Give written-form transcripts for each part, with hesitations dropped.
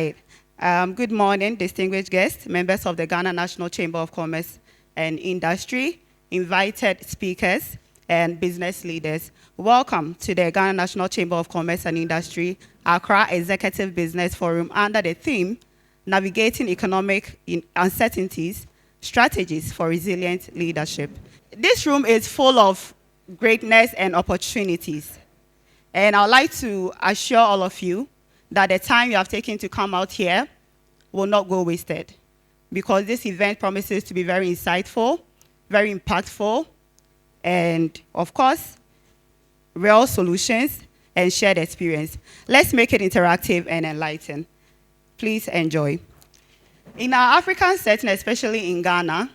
right. Good morning, distinguished guests, members of the Ghana National Chamber of Commerce and Industry, invited speakers, and business leaders. Welcome to the Ghana National Chamber of Commerce and Industry Accra Executive Business Forum under the theme, Navigating Economic Uncertainties, Strategies for Resilient Leadership. This room is full of greatness and opportunities. And I'd like to assure all of you that the time you have taken to come out here will not go wasted, because this event promises to be very insightful, very impactful, and of course, real solutions and shared experience. Let's make it interactive and enlightened. Please enjoy. In our African setting, especially in Ghana,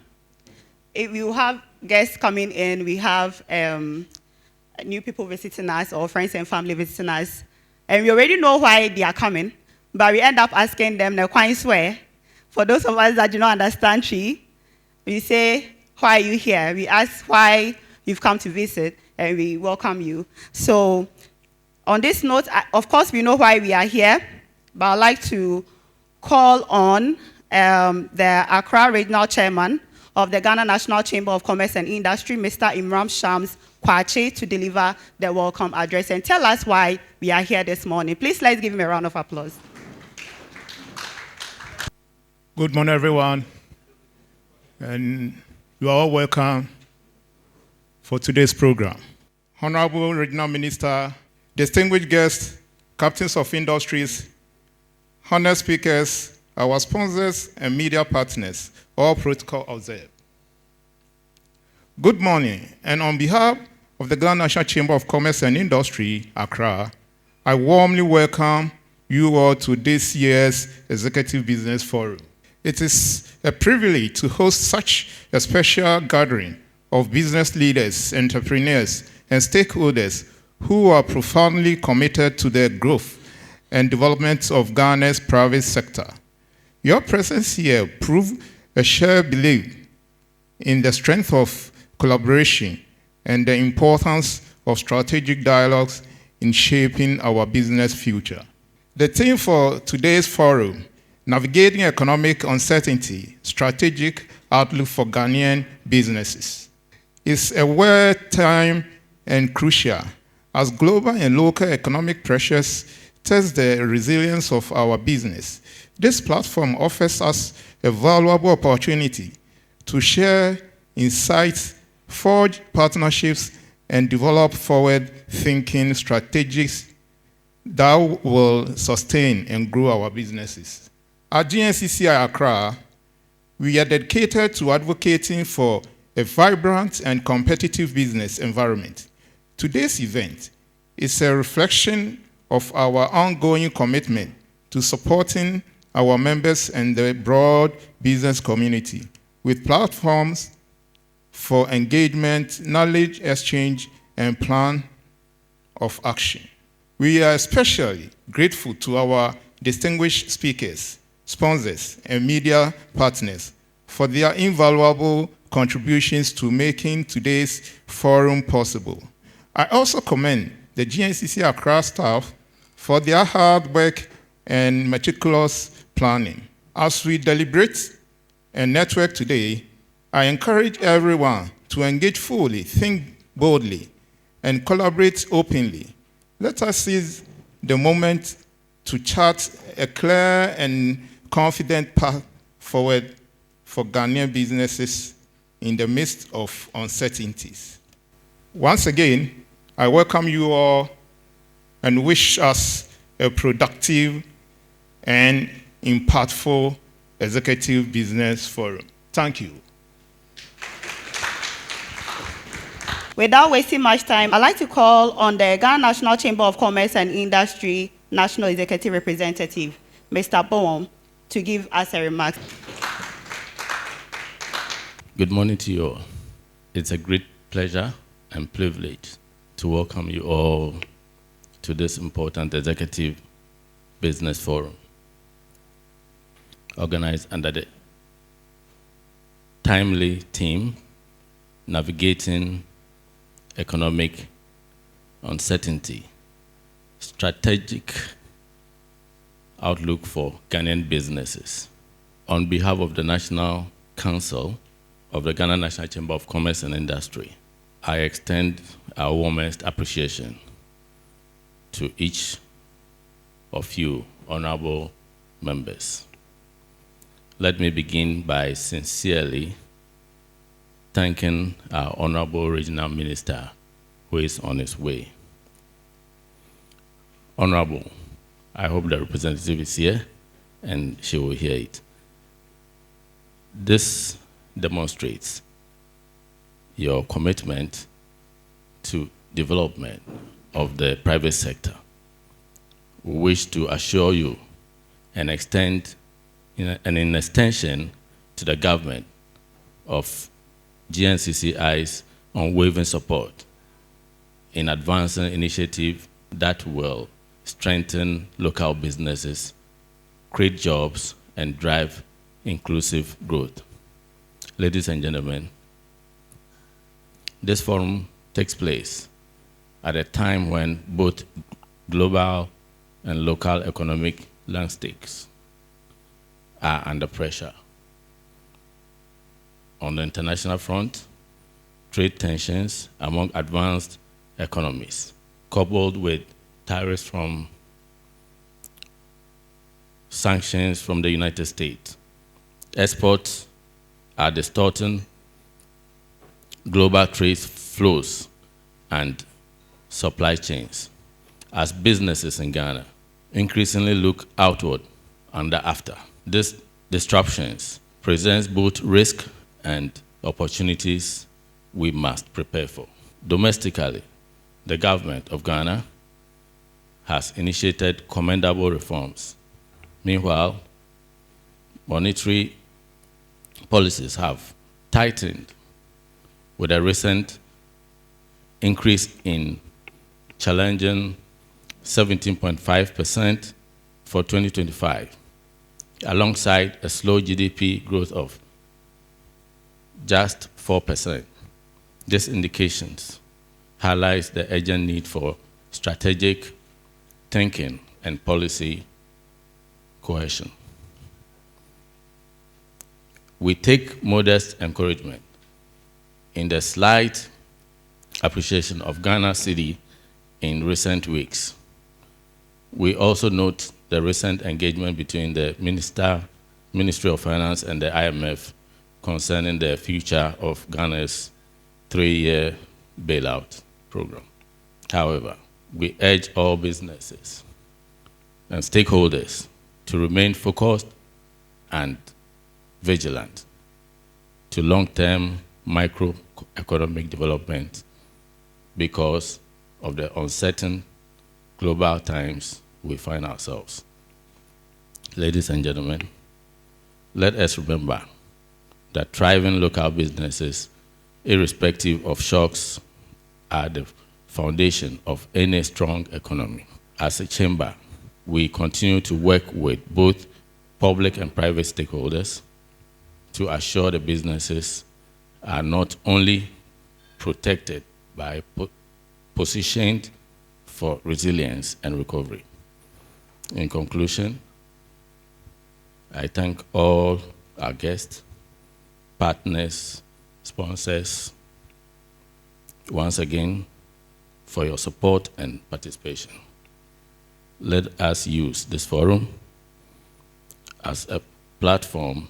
if you have guests coming in, we have new people visiting us or friends and family visiting us, and we already know why they are coming, but we end up asking them the quite swear. For those of us that do not understand Tree, we say, why are you here? We ask why you've come to visit, and we welcome you. So on this note, of course, we know why we are here, but I'd like to call on the Accra Regional Chairman of the Ghana National Chamber of Commerce and Industry, Mr. Imran Shams Kwache, to deliver the welcome address and tell us why we are here this morning. Please, let's give him a round of applause. Good morning, everyone. And you are all welcome for today's program. Honorable Regional Minister, distinguished guests, captains of industries, honored speakers, our sponsors and media partners, all protocol observed. Good morning, and on behalf of the Ghana National Chamber of Commerce and Industry, Accra, I warmly welcome you all to this year's Executive Business Forum. It is a privilege to host such a special gathering of business leaders, entrepreneurs, and stakeholders who are profoundly committed to the growth and development of Ghana's private sector. Your presence here proves a shared belief in the strength of collaboration and the importance of strategic dialogues in shaping our business future. The theme for today's forum, Navigating Economic Uncertainty, Strategic Outlook for Ghanaian Businesses, is a word time and crucial as global and local economic pressures test the resilience of our business. This platform offers us a valuable opportunity to share insights, forge partnerships, and develop forward-thinking strategies that will sustain and grow our businesses. At Gncci Accra, we are dedicated to advocating for a vibrant and competitive business environment. Today's event is a reflection of our ongoing commitment to supporting our members and the broad business community with platforms for engagement, knowledge exchange, and plan of action. We are especially grateful to our distinguished speakers, sponsors, and media partners for their invaluable contributions to making today's forum possible. I also commend the Gncci Accra staff for their hard work and meticulous planning. As we deliberate and network today, I encourage everyone to engage fully, think boldly, and collaborate openly. Let us seize the moment to chart a clear and confident path forward for Ghanaian businesses in the midst of uncertainties. Once again, I welcome you all and wish us a productive and impactful Executive Business Forum. Thank you. Without wasting much time, I'd like to call on the Ghana National Chamber of Commerce and Industry National Executive Representative, Mr. Bowen, to give us a remark. Good morning to you all. It's a great pleasure and privilege to welcome you all to this important Executive Business Forum, organized under the timely theme, Navigating Economic Uncertainty, Strategic outlook for Ghanaian businesses. On behalf of the National Council of the Ghana National Chamber of Commerce and Industry, I extend our warmest appreciation to each of you, honorable members. Let me begin by sincerely thanking our honorable regional minister who is on his way. Honorable, I hope the representative is here and she will hear it. This demonstrates your commitment to development of the private sector. We wish to assure you and extend an extension to the government of GNCCI's unwavering support in advancing initiatives that will strengthen local businesses, create jobs, and drive inclusive growth. Ladies and gentlemen, this forum takes place at a time when both global and local economic landscapes are under pressure. On the international front, trade tensions among advanced economies, coupled with tariffs from sanctions from the United States. Exports are distorting global trade flows and supply chains as businesses in Ghana increasingly look outward and after. These disruptions presents both risk and opportunities we must prepare for. Domestically, the government of Ghana has initiated commendable reforms. Meanwhile, monetary policies have tightened with a recent increase in challenging 17.5% for 2025, alongside a slow GDP growth of just 4%. These indications highlights the urgent need for strategic thinking and policy cohesion. We take modest encouragement in the slight appreciation of Ghana's cedi in recent weeks. We also note the recent engagement between the Ministry of Finance and the IMF concerning the future of Ghana's 3-year bailout program. However, we urge all businesses and stakeholders to remain focused and vigilant to long-term microeconomic development because of the uncertain global times we find ourselves. Ladies and gentlemen, let us remember that thriving local businesses, irrespective of shocks, are the foundation of any strong economy. As a chamber, we continue to work with both public and private stakeholders to assure the businesses are not only protected by positioned for resilience and recovery. In conclusion, I thank all our guests, partners, sponsors, once again, for your support and participation. Let us use this forum as a platform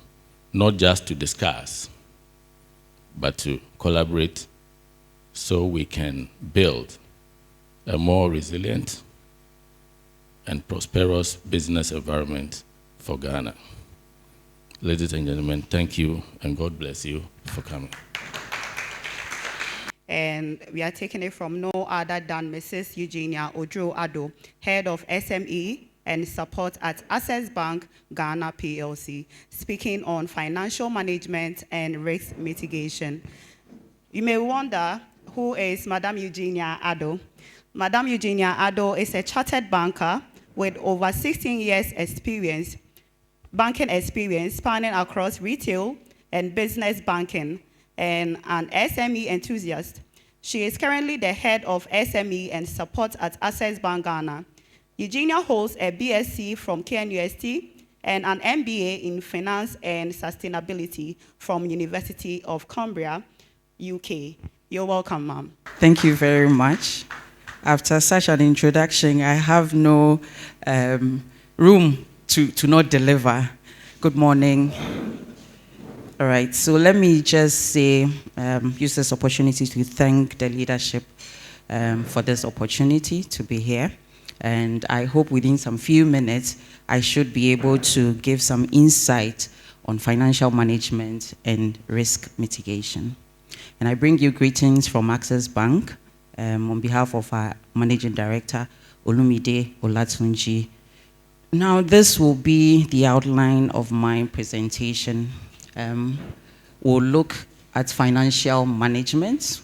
not just to discuss, but to collaborate so we can build a more resilient and prosperous business environment for Ghana. Ladies and gentlemen, thank you and God bless you for coming. And we are taking it from no other than Mrs. Eugenia Odro-Addo, Head of SME and Support at Access Bank Ghana PLC, speaking on financial management and risk mitigation. You may wonder, who is Madam Eugenia Addo? Madam Eugenia Addo is a chartered banker with over 16 years experience, banking experience spanning across retail and business banking, and an SME enthusiast. She is currently the head of SME and support at Access Bank Ghana. Eugenia holds a BSc from KNUST and an MBA in Finance and Sustainability from University of Cumbria, UK. You're welcome, ma'am. Thank you very much. After such an introduction, I have no room to not deliver. Good morning. All right, so let me just say, use this opportunity to thank the leadership for this opportunity to be here. And I hope within some few minutes, I should be able to give some insight on financial management and risk mitigation. And I bring you greetings from Access Bank on behalf of our Managing Director, Olumide Olatunji. Now, this will be the outline of my presentation. We'll look at financial management,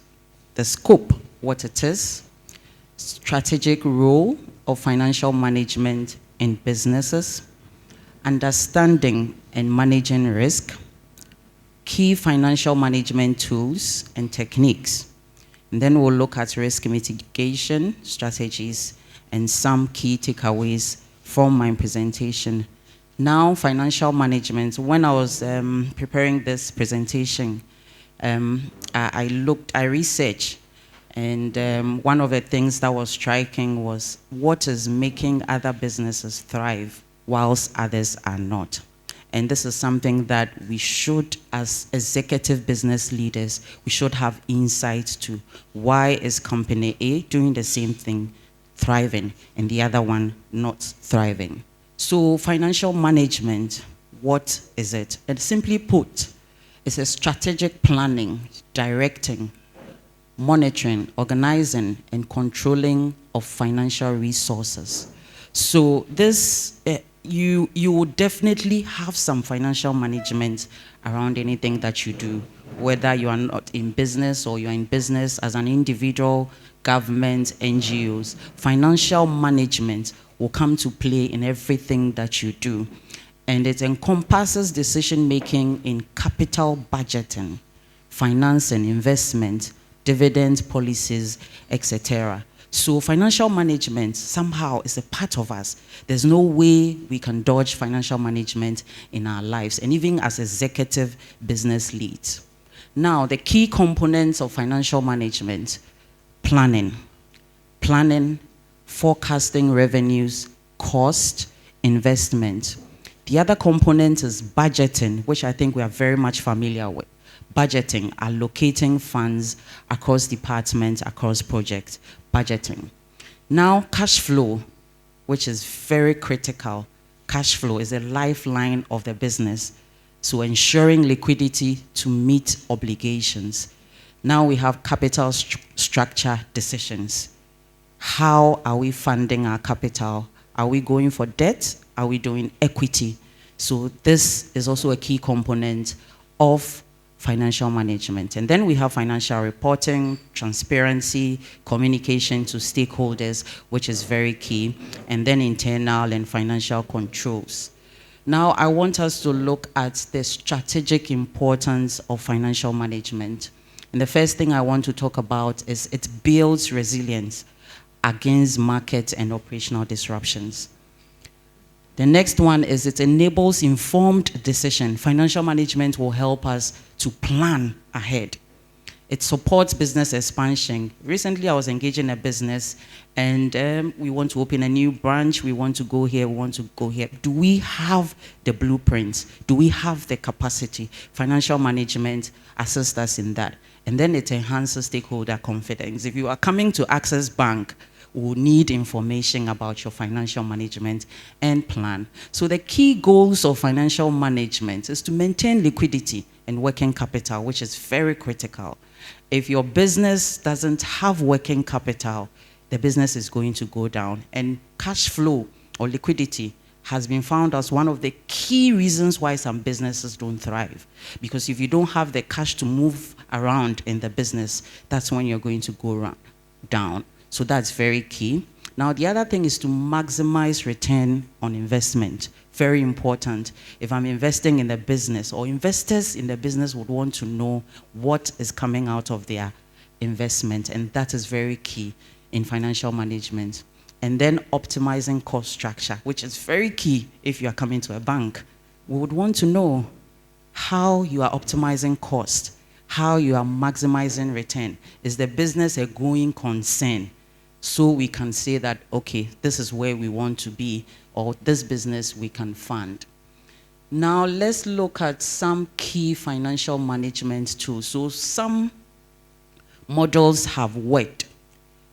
the scope, what it is, strategic role of financial management in businesses, understanding and managing risk, key financial management tools and techniques. And then we'll look at risk mitigation strategies and some key takeaways from my presentation. Now, financial management. When I was preparing this presentation, I researched, and one of the things that was striking was what is making other businesses thrive whilst others are not. And this is something that we should, as executive business leaders, we should have insight to. Why is company A doing the same thing, thriving, and the other one not thriving? So financial management, what is it? And simply put, it's a strategic planning, directing, monitoring, organizing, and controlling of financial resources. So this, you would definitely have some financial management around anything that you do, whether you are not in business or you're in business as an individual, government, NGOs. Financial management will come to play in everything that you do. And it encompasses decision-making in capital budgeting, finance and investment, dividend policies, etc. So financial management somehow is a part of us. There's no way we can dodge financial management in our lives, and even as executive business leads. Now, the key components of financial management: planning, forecasting revenues, cost, investment. The other component is budgeting, which I think we are very much familiar with. Budgeting, allocating funds across departments, across projects, budgeting. Now, cash flow, which is very critical. Cash flow is a lifeline of the business, so ensuring liquidity to meet obligations. Now we have capital structure decisions. How are we funding our capital? Are we going for debt? Are we doing equity? So this is also a key component of financial management. And then we have financial reporting, transparency, communication to stakeholders, which is very key, and then internal and financial controls. Now, I want us to look at the strategic importance of financial management. And the first thing I want to talk about is it builds resilience against market and operational disruptions. The next one is it enables informed decision. Financial management will help us to plan ahead. It supports business expansion. Recently, I was engaged in a business, and we want to open a new branch. We want to go here. We want to go here. Do we have the blueprints? Do we have the capacity? Financial management assists us in that. And then it enhances stakeholder confidence. If you are coming to Access Bank, will need information about your financial management and plan. So the key goals of financial management is to maintain liquidity and working capital, which is very critical. If your business doesn't have working capital, the business is going to go down. And cash flow or liquidity has been found as one of the key reasons why some businesses don't thrive. Because if you don't have the cash to move around in the business, that's when you're going to go down. So that's very key. Now, the other thing is to maximize return on investment. Very important. If I'm investing in the business, or investors in the business would want to know what is coming out of their investment, and that is very key in financial management. and then optimizing cost structure, which is very key if you are coming to a bank. We would want to know how you are optimizing cost, how you are maximizing return. Is the business a going concern? So we can say that, okay, this is where we want to be, or this business we can fund. Now let's look at some key financial management tools. So some models have worked.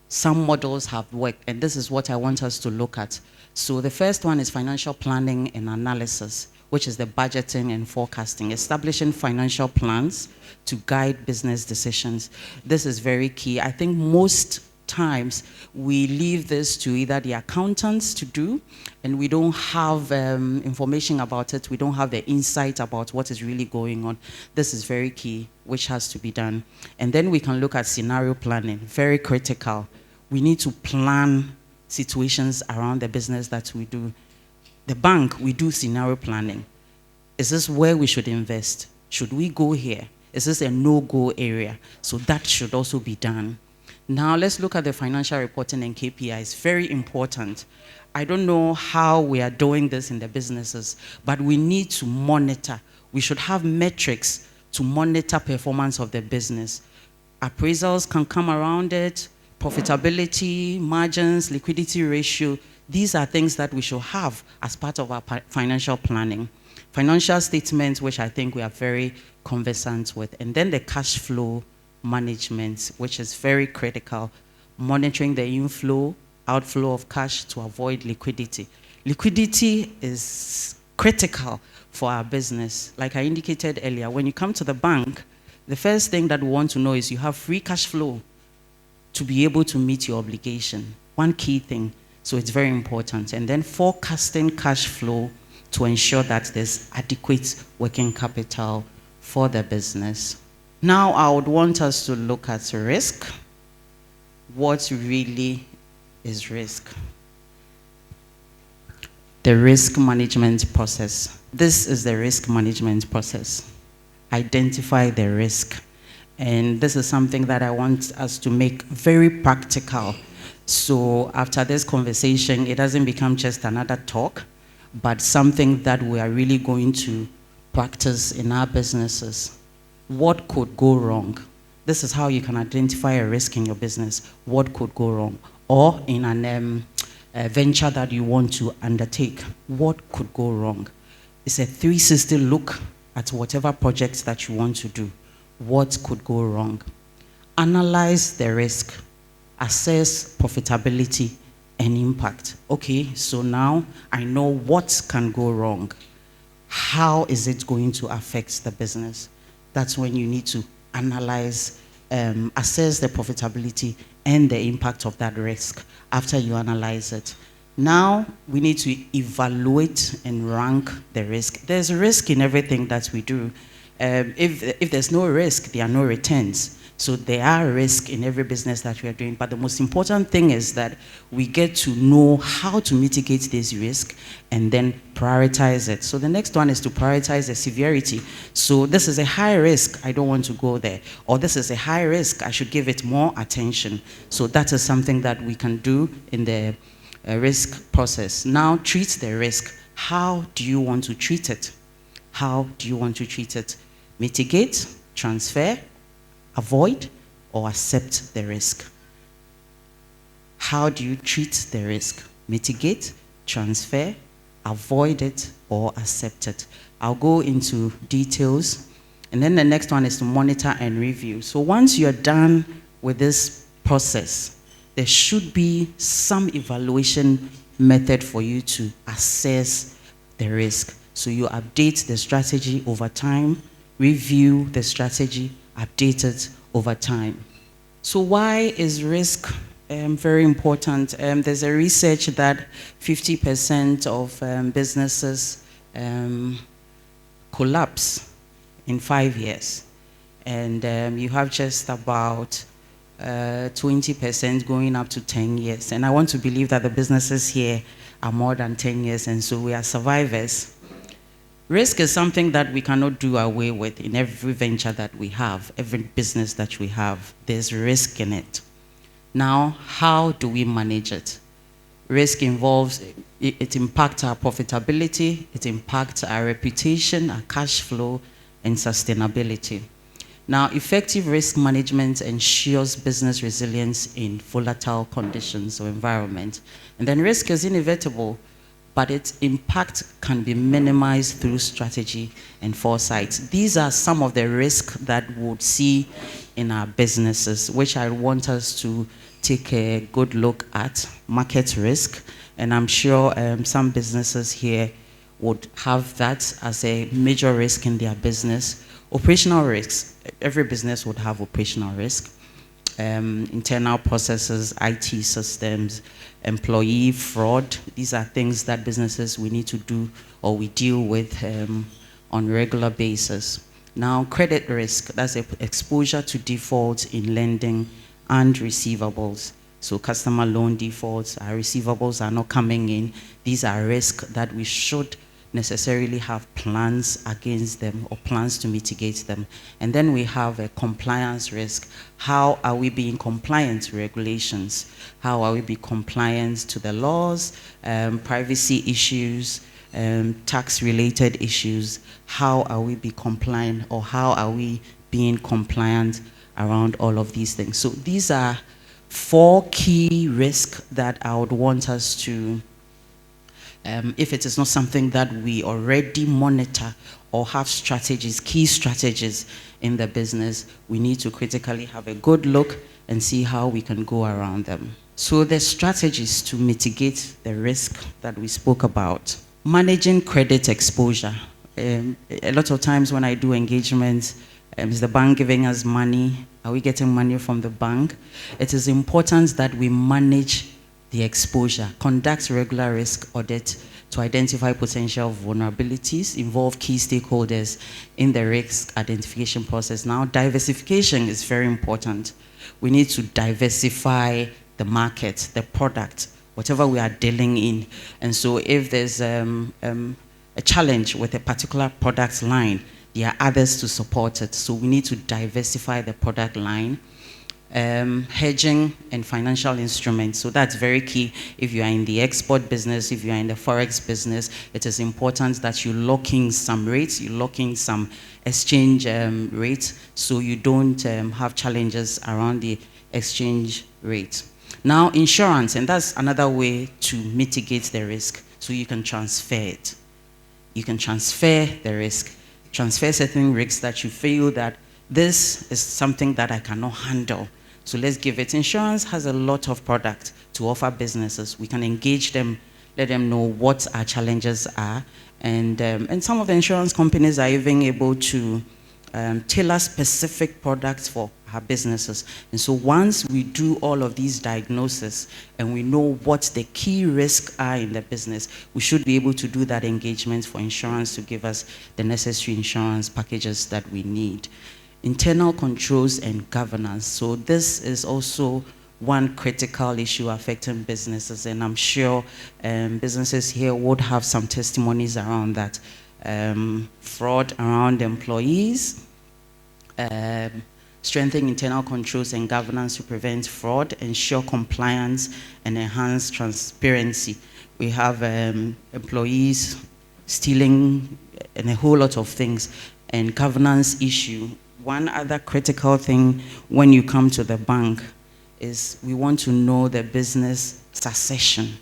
Some models have worked, and this is what I want us to look at. So the first one is financial planning and analysis, which is the budgeting and forecasting, establishing financial plans to guide business decisions. This is very key. I think most times we leave this to either the accountants to do, and we don't have information about it. We don't have the insight about what is really going on. This is very key, which has to be done. And then we can look at scenario planning, very critical. We need to plan situations around the business that we do. The bank, we do scenario planning. Is this where we should invest? Should we go here? Is this a no-go area? So that should also be done. Now let's look at the financial reporting and KPIs. Very important. I don't know how we are doing this in the businesses, but we need to monitor. We should have metrics to monitor performance of the business. Appraisals can come around it, profitability, margins, liquidity ratio. These are things that we should have as part of our financial planning. Financial statements, which I think we are very conversant with. And then the cash flow management, which is very critical. Monitoring the inflow, outflow of cash to avoid liquidity. Liquidity is critical for our business. Like I indicated earlier, when you come to the bank, the first thing that we want to know is you have free cash flow to be able to meet your obligation. One key thing. So it's very important. And then forecasting cash flow to ensure that there's adequate working capital for the business. Now I would want us to look at risk. What really is risk? The risk management process. This is the risk management process. Identify the risk. And this is something that I want us to make very practical. So after this conversation, it doesn't become just another talk, but something that we are really going to practice in our businesses. What could go wrong? This is how you can identify a risk in your business. What could go wrong? Or in a venture that you want to undertake, what could go wrong? It's a 360 look at whatever projects that you want to do. What could go wrong? Analyze the risk. Assess profitability and impact. Okay, so now I know what can go wrong. How is it going to affect the business? That's when you need to analyze, assess the profitability and the impact of that risk after you analyze it. Now we need to evaluate and rank the risk. There's a risk in everything that we do. If there's no risk, there are no returns. So there are risks in every business that we are doing, but the most important thing is that we get to know how to mitigate this risk and then prioritize it. So the next one is to prioritize the severity. So this is a high risk, I don't want to go there. Or this is a high risk, I should give it more attention. So that is something that we can do in the risk process. Now treat the risk. How do you want to treat it? How do you want to treat it? Mitigate, transfer, avoid, or accept the risk. How do you treat the risk? Mitigate, transfer, avoid it, or accept it. I'll go into details. And then the next one is to monitor and review. So once you're done with this process, there should be some evaluation method for you to assess the risk. So you update the strategy over time, review the strategy, update it over time. So why is risk very important? There's a research that 50% of businesses collapse in 5 years. And you have just about 20% going up to 10 years. And I want to believe that the businesses here are more than 10 years, and so we are survivors. Risk is something that we cannot do away with in every venture that we have, every business that we have. There's risk in it. Now, how do we manage it? Risk involves, it impacts our profitability, it impacts our reputation, our cash flow, and sustainability. Now, effective risk management ensures business resilience in volatile conditions or environment. And then risk is inevitable, but its impact can be minimized through strategy and foresight. These are some of the risks that we would see in our businesses, which I want us to take a good look at. Market risk, and I'm sure some businesses here would have that as a major risk in their business. Operational risks, every business would have operational risk. Internal processes, IT systems, employee fraud. These are things that businesses we need to do or we deal with on a regular basis. Now, credit risk, that's exposure to defaults in lending and receivables. So customer loan defaults, our receivables are not coming in. These are risks that we should necessarily have plans against them or plans to mitigate them. And then we have a compliance risk. How are we being compliant to regulations? How are we being compliant to the laws, privacy issues, tax-related issues? How are we being compliant, or how are we being compliant around all of these things? So these are 4 key risks that I would want us to, if it is not something that we already monitor or have strategies, key strategies in the business, we need to critically have a good look and see how we can go around them. So the strategies to mitigate the risk that we spoke about. Managing credit exposure. A lot of times when I do engagements, is the bank giving us money? Are we getting money from the bank? It is important that we manage the exposure, conduct regular risk audit to identify potential vulnerabilities, involve key stakeholders in the risk identification process. Now, diversification is very important. We need to diversify the market, the product, whatever we are dealing in. And so if there's a challenge with a particular product line, there are others to support it. So we need to diversify the product line. Hedging and financial instruments. So that's very key. If you are in the export business, if you are in the forex business, it is important that you lock in some rates, you lock in some exchange rates, so you don't have challenges around the exchange rate. Now, insurance, and that's another way to mitigate the risk. So you can transfer it. You can transfer the risk. Transfer certain risks that you feel that this is something that I cannot handle. So let's give it. Insurance has a lot of products to offer businesses. We can engage them, let them know what our challenges are. And some of the insurance companies are even able to tailor specific products for our businesses. And so once we do all of these diagnoses and we know what the key risks are in the business, we should be able to do that engagement for insurance to give us the necessary insurance packages that we need. Internal controls and governance. So this is also one critical issue affecting businesses, and I'm sure businesses here would have some testimonies around that. Fraud around employees, strengthening internal controls and governance to prevent fraud, ensure compliance, and enhance transparency. We have employees stealing and a whole lot of things, and governance issue. One other critical thing when you come to the bank is we want to know the business succession.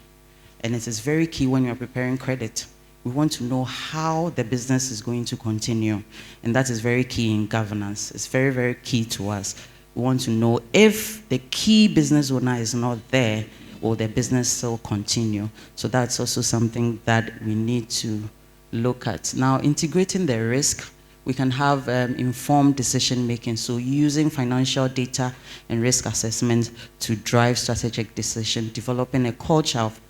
And it is very key when you're preparing credit. We want to know how the business is going to continue. And that is very key in governance. It's very, very key to us. We want to know if the key business owner is not there, or the business still continue. So that's also something that we need to look at. Now, integrating the risk, we can have informed decision making. So using financial data and risk assessment to drive strategic decision, developing a culture of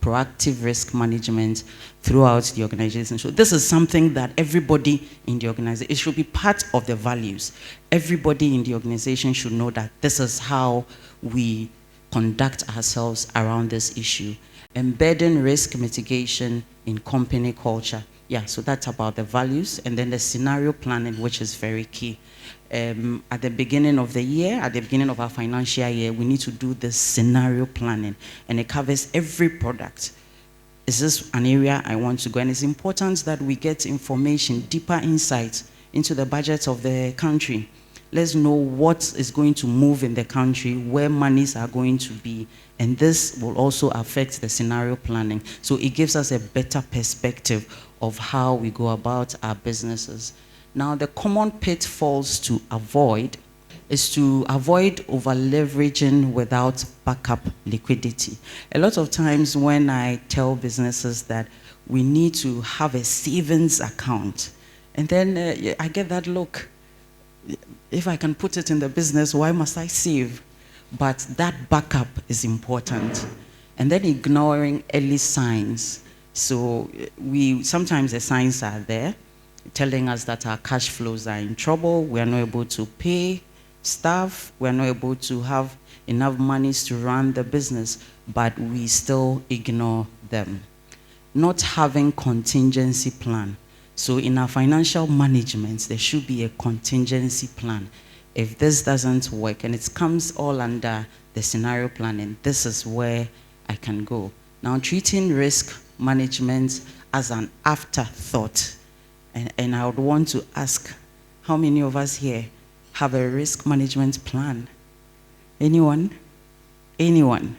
proactive risk management throughout the organization. So this is something that everybody in the organization, it should be part of the values. Everybody in the organization should know that this is how we conduct ourselves around this issue. Embedding risk mitigation in company culture. Yeah, so that's about the values, and then the scenario planning, which is very key. At the beginning of the year, at the beginning of our financial year, we need to do this scenario planning, and it covers every product. Is this an area I want to go? And it's important that we get information, deeper insights into the budget of the country. Let's know what is going to move in the country, where monies are going to be, and this will also affect the scenario planning. So it gives us a better perspective of how we go about our businesses. Now, the common pitfalls to avoid is to avoid over-leveraging without backup liquidity. A lot of times when I tell businesses that we need to have a savings account, and then I get that look. If I can put it in the business, why must I save? But that backup is important. And then ignoring early signs. So sometimes the signs are there, telling us that our cash flows are in trouble, we are not able to pay staff, we are not able to have enough monies to run the business, but we still ignore them. Not having contingency plan. So in our financial management, there should be a contingency plan. If this doesn't work, and it comes all under the scenario planning, this is where I can go. Now, treating risk management as an afterthought. And I would want to ask, how many of us here have a risk management plan? Anyone? Anyone?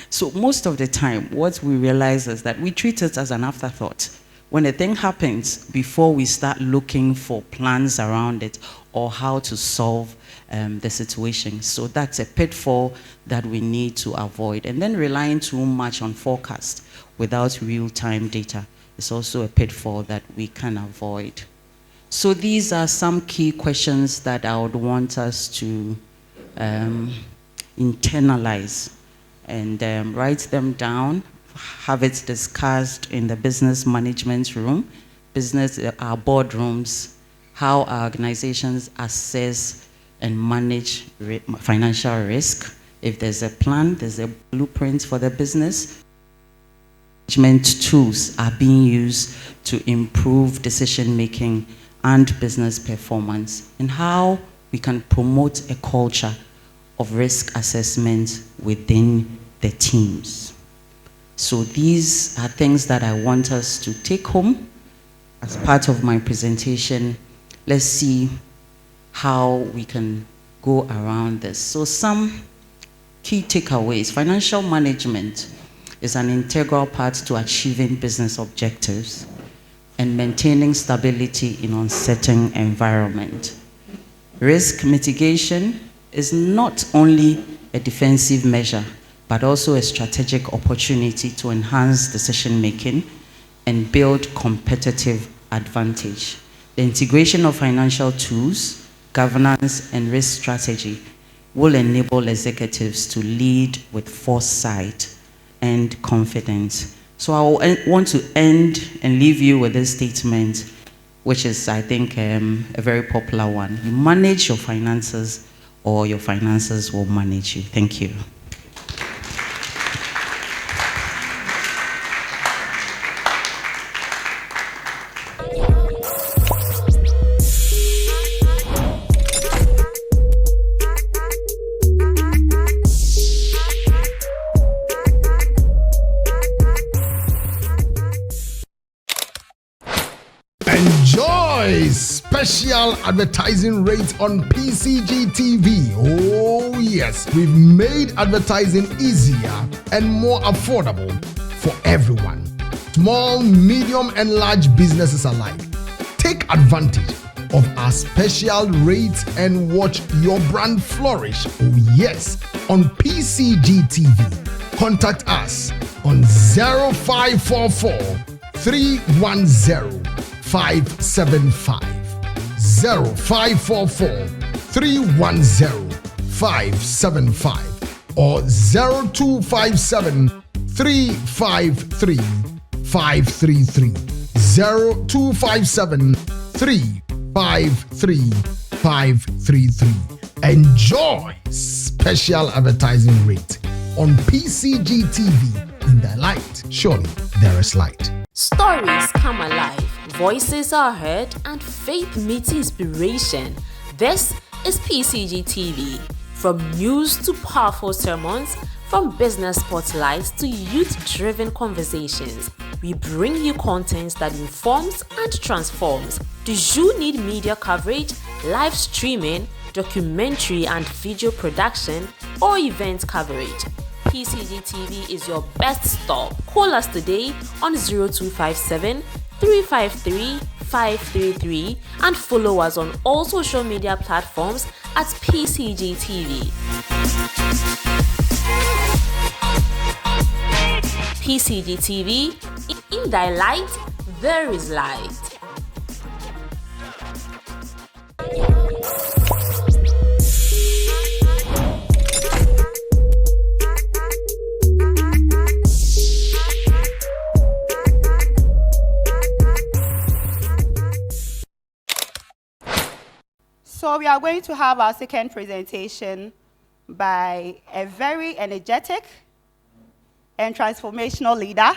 So most of the time, what we realize is that we treat it as an afterthought. When a thing happens, before we start looking for plans around it or how to solve the situation. So that's a pitfall that we need to avoid. And then relying too much on forecast without real-time data is also a pitfall that we can avoid. So these are some key questions that I would want us to internalize and write them down, have it discussed in the business management room, our boardrooms, how our organizations assess and manage financial risk. If there's a plan, there's a blueprint for the business. Management tools are being used to improve decision-making and business performance, and how we can promote a culture of risk assessment within the teams. So these are things that I want us to take home as part of my presentation. Let's see how we can go around this. So some key takeaways. Financial management is an integral part to achieving business objectives and maintaining stability in uncertain environment. Risk mitigation is not only a defensive measure, but also a strategic opportunity to enhance decision-making and build competitive advantage. The integration of financial tools, governance, and risk strategy will enable executives to lead with foresight and confidence. So I want to end and leave you with this statement, which is, I think, a very popular one. You manage your finances, or your finances will manage you. Thank you. Enjoy special advertising rates on PCG TV. Oh yes, we've made advertising easier and more affordable for everyone. Small, medium, and large businesses alike. Take advantage of our special rates and watch your brand flourish. Oh yes, on PCG TV. Contact us on 0544 310 575 0544 310 575 or 0257 353 533 0257 353 533. Enjoy special advertising rate on PCG TV. In the light, surely there is light. Stories come alive Voices are heard and faith meets inspiration. This is PCG TV. From news to powerful sermons, from business spotlights to youth-driven conversations, we bring you content that informs and transforms. Do you need media coverage, live streaming, documentary and video production, or event coverage? PCG TV is your best stop. Call us today on 0257 353 533 and follow us on all social media platforms at PCG TV. PCG TV, in thy light, there is light. So we are going to have our second presentation by a very energetic and transformational leader.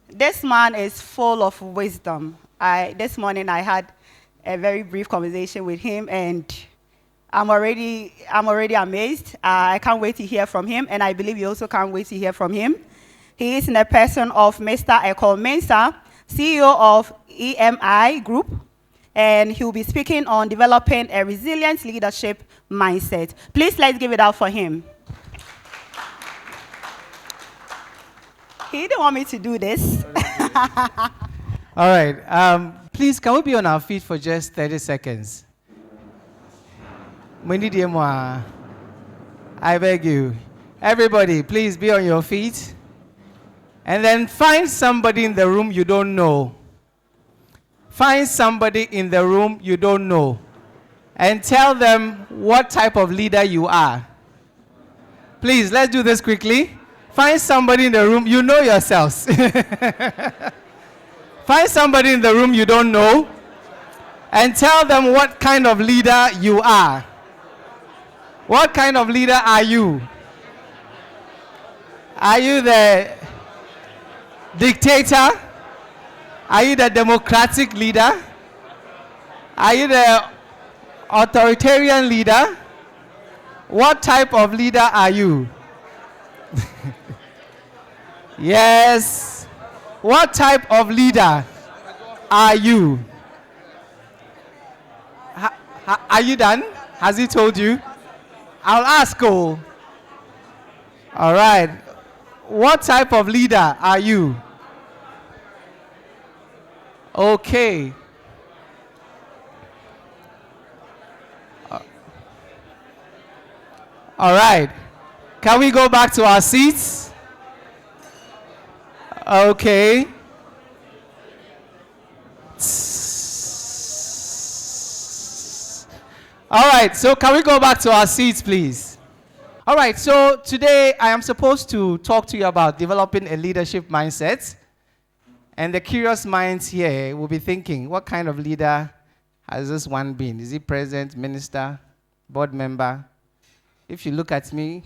This man is full of wisdom. This morning I had a very brief conversation with him, and I'm already amazed. I can't wait to hear from him, and I believe you also can't wait to hear from him. He is in the person of Mr. Eko Mensah, CEO of EMI Group, and he will be speaking on developing a resilient leadership mindset. Please, let's give it up for him. He didn't want me to do this. All right. Please, can we be on our feet for just 30 seconds? I beg you. Everybody, please be on your feet. And then find somebody in the room you don't know. Find somebody in the room you don't know. And tell them what type of leader you are. Please, let's do this quickly. Find somebody in the room, you know yourselves. Find somebody in the room you don't know and tell them what kind of leader you are. What kind of leader are you? Are you the dictator? Are you the democratic leader? Are you the authoritarian leader? What type of leader are you? Yes. What type of leader are you? Are you done? Has he told you? I'll ask. Oh. All right. What type of leader are you? Okay. All right. Can we go back to our seats? Okay. All right, so can we go back to our seats, please? All right, so today I am supposed to talk to you about developing a leadership mindset. And the curious minds here will be thinking, what kind of leader has this one been? Is he president, minister, board member? If you look at me,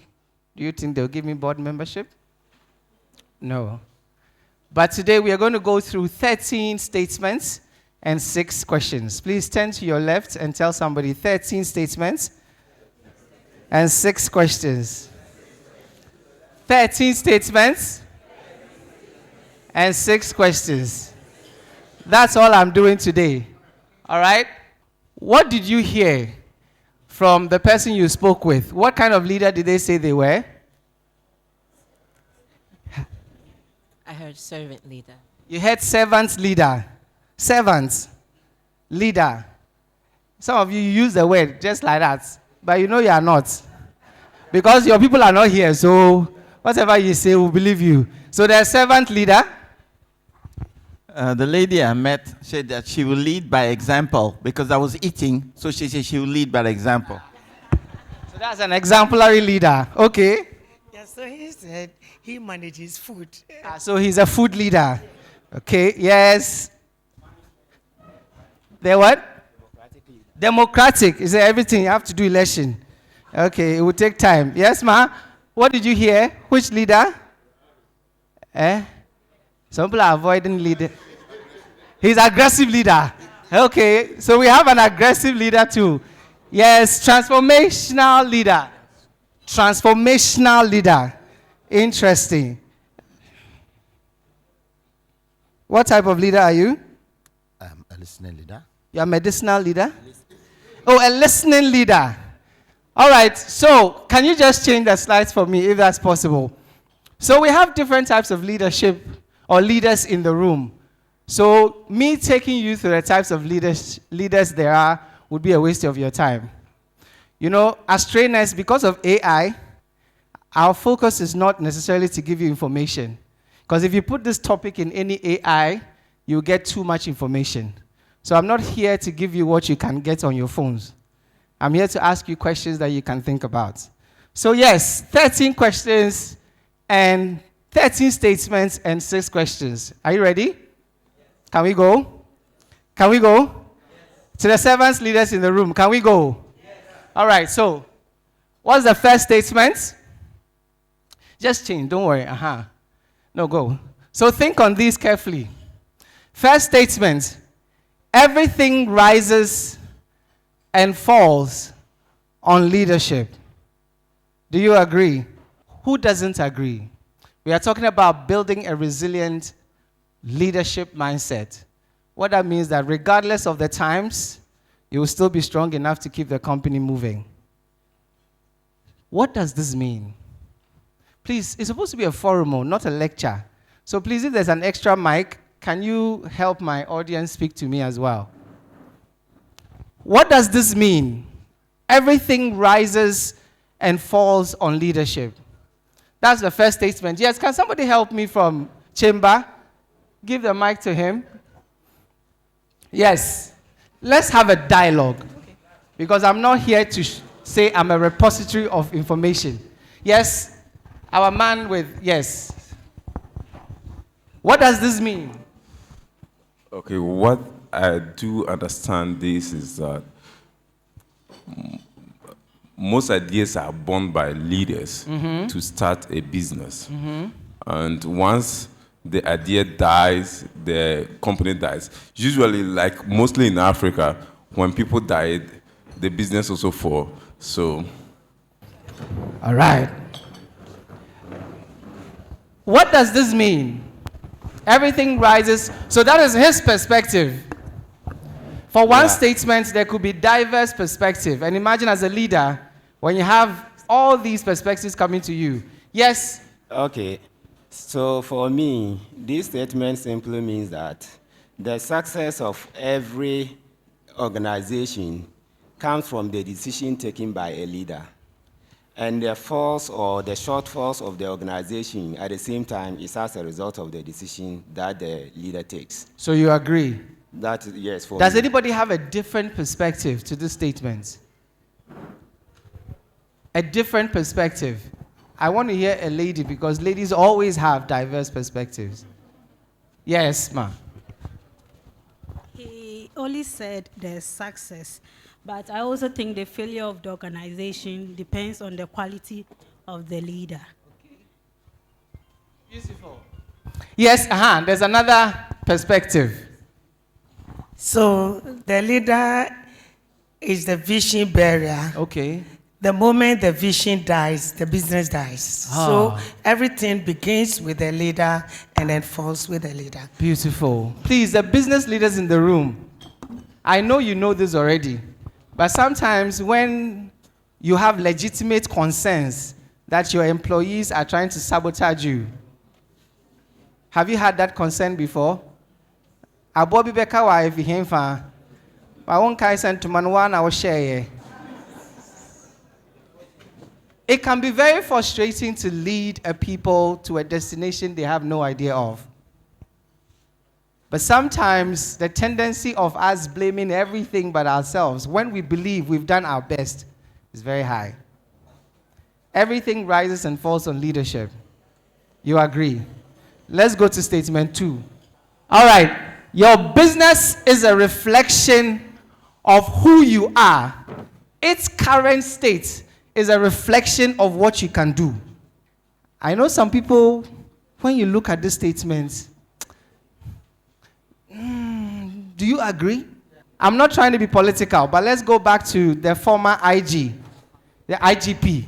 do you think they'll give me board membership? No. But today we are going to go through 13 statements and 6 questions. Please turn to your left and tell somebody 13 statements and 6 questions. 13 statements and 6 questions. That's all I'm doing today. All right? What did you hear from the person you spoke with? What kind of leader did they say they were? I heard servant leader. You heard servant leader. Servant leader. Some of you use the word just like that, but you know you are not. Because your people are not here, so whatever you say, we'll believe you. So there's servant leader. The lady I met said that she will lead by example because I was eating, so she said she will lead by example. So that's an exemplary leader. Okay. Yeah, so he said he manages food. So he's a food leader. Okay, yes. The what? Democratic. Is everything you have to do election? Okay, it will take time. Yes, ma? What did you hear? Which leader? Some people are avoiding leader. He's aggressive leader. Okay, so we have an aggressive leader too. Yes, transformational leader. Transformational leader. Interesting. What type of leader are you? I'm a listening leader. You're a medicinal leader? Oh, a listening leader. All right, so can you just change the slides for me if that's possible? So we have different types of leadership or leaders in the room. So me taking you through the types of leaders there are would be a waste of your time. You know, as trainers, because of AI, our focus is not necessarily to give you information. Because if you put this topic in any AI, you'll get too much information. So I'm not here to give you what you can get on your phones. I'm here to ask you questions that you can think about. So yes, 13 questions and 13 statements and 6 questions. Are you ready? Can we go? Can we go? Yes. To the servants, leaders in the room, can we go? Yes. All right, so what's the first statement? Just change, don't worry. No, go. So think on these carefully. First statement, everything rises and falls on leadership. Do you agree? Who doesn't agree? We are talking about building a resilient leadership mindset. What that means that regardless of the times, you will still be strong enough to keep the company moving. What does this mean? Please, it's supposed to be a forum, not a lecture. So please, if there's an extra mic, can you help my audience speak to me as well? What does this mean? Everything rises and falls on leadership. That's the first statement. Yes, can somebody help me from chamber? Give the mic to him. Yes. Let's have a dialogue. Okay. Because I'm not here to say I'm a repository of information. Yes, our man with, yes. What does this mean? Okay, what I do understand this is that most ideas are born by leaders to start a business. And once the idea dies, the company dies. Usually, like mostly in Africa, when people died, the business also falls. So. All right. What does this mean? Everything rises. So that is his perspective. For one statement, there could be diverse perspective. And imagine as a leader, when you have all these perspectives coming to you. Yes? Okay. So for me, this statement simply means that the success of every organization comes from the decision taken by a leader. And the faults or the shortfalls of the organization at the same time is as a result of the decision that the leader takes. So you agree? That, yes, for Does me. anybody have a different perspective to this statement? A different perspective. I want to hear a lady because ladies always have diverse perspectives. Yes, ma. He only said there's success, but I also think the failure of the organization depends on the quality of the leader. Okay. Beautiful. Yes, there's another perspective. So the leader is the vision bearer. Okay. The moment the vision dies, the business dies. So everything begins with the leader and then falls with the leader. Beautiful. Please, the business leaders in the room, I know you know this already, but sometimes when you have legitimate concerns that your employees are trying to sabotage you, have you had that concern before? Abobi beka wa if you fa, I won't kai send to manwan I will share. It can be very frustrating to lead a people to a destination they have no idea of. But sometimes the tendency of us blaming everything but ourselves when we believe we've done our best is very high. Everything rises and falls on leadership. You agree? Let's go to statement 2. All right. Your business is a reflection of who you are. Its current state is a reflection of what you can do. I know some people, when you look at this statement, Do you agree? I'm not trying to be political, but let's go back to the former IG, the IGP.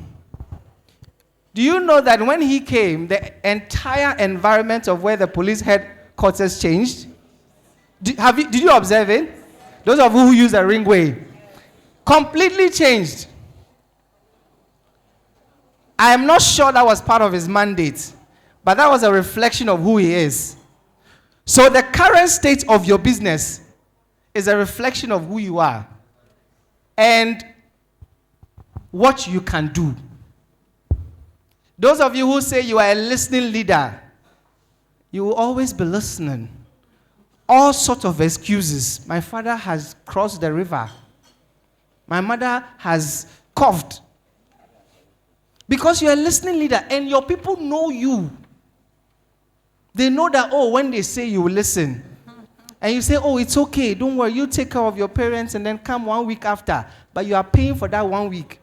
Do you know that when he came, the entire environment of where the police headquarters changed? Did you observe it? Those of you who use the ringway. Completely changed. I am not sure that was part of his mandate, but that was a reflection of who he is. So the current state of your business is a reflection of who you are and what you can do. Those of you who say you are a listening leader, you will always be listening. All sorts of excuses. My father has crossed the river. My mother has coughed. Because you're a listening leader and your people know you. They know that, oh, when they say you will listen. And you say, oh, it's okay, don't worry, you take care of your parents and then come 1 week after. But you are paying for that 1 week.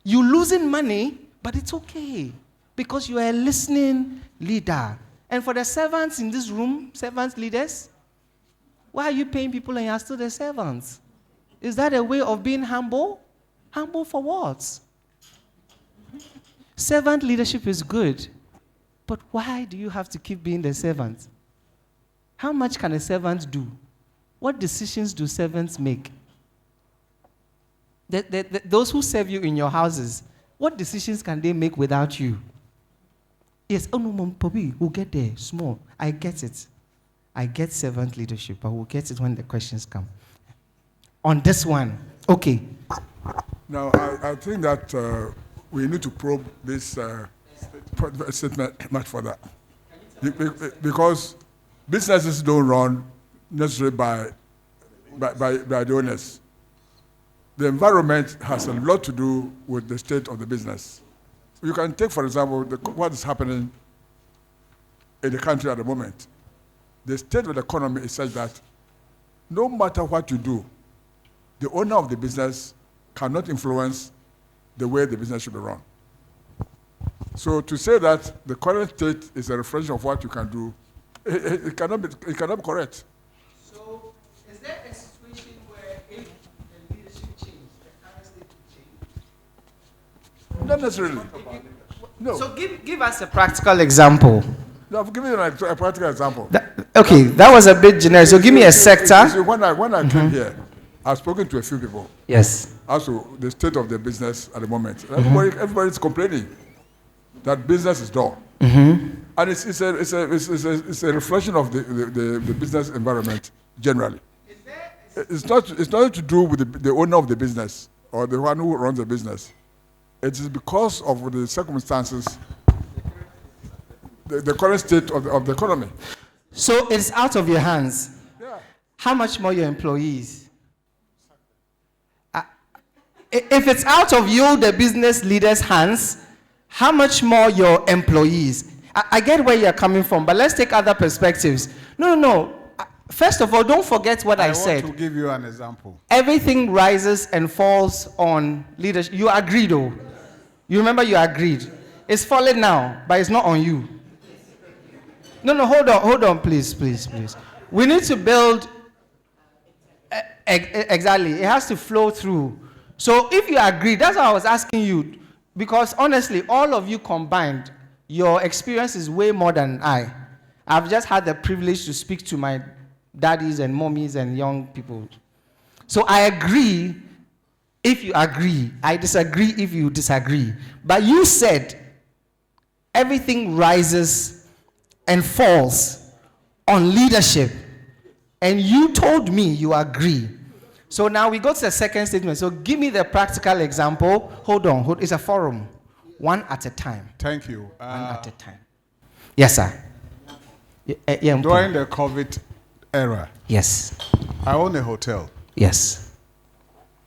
You're losing money, but it's okay. Because you are a listening leader. And for the servants in this room, servants, leaders, why are you paying people and you are still the servants? Is that a way of being humble? Humble for what? Servant leadership is good. But why do you have to keep being the servant? How much can a servant do? What decisions do servants make? Those who serve you in your houses, what decisions can they make without you? Yes, oh no, Mom, Poppy, we'll get there, small. I get it. I get servant leadership, but we'll get it when the questions come. On this one, okay. Now, I think that we need to probe this statement much further. Because businesses don't run necessarily by the owners. The environment has a lot to do with the state of the business. You can take, for example, what is happening in the country at the moment. The state of the economy is such that no matter what you do, the owner of the business cannot influence the way the business should be run. So to say that the current state is a reflection of what you can do, it cannot be correct. So is there a situation where if the leadership changes, the current state will change? Not necessarily. No. So give us a practical example. No, I'll give you a practical example. That was a bit generic. So give me a sector. See, when I came here, I've spoken to a few people. Yes. As to the state of the business at the moment. Everybody's complaining that business is dull. And it's a reflection of the business environment generally. It's not to do with the owner of the business or the one who runs the business. It is because of the circumstances, the current state of the economy. So it's out of your hands. Yeah. How much more your employees? If it's out of you, the business leader's hands, how much more your employees? I get where you're coming from, but let's take other perspectives. No. First of all, don't forget what I said. I want to give you an example. Everything rises and falls on leadership. You agreed, though. You remember you agreed. It's falling now, but it's not on you. No, hold on, please. We need to build, exactly, it has to flow through. So if you agree, that's what I was asking you, because honestly, all of you combined, your experience is way more than I. I've just had the privilege to speak to my daddies and mommies and young people. So I agree if you agree. I disagree if you disagree. But you said everything rises and falls on leadership. And you told me you agree. So now we go to the second statement. So give me the practical example. Hold on. It's a forum. One at a time. Thank you. One at a time. Yes, sir. During the COVID era. Yes. I own a hotel. Yes.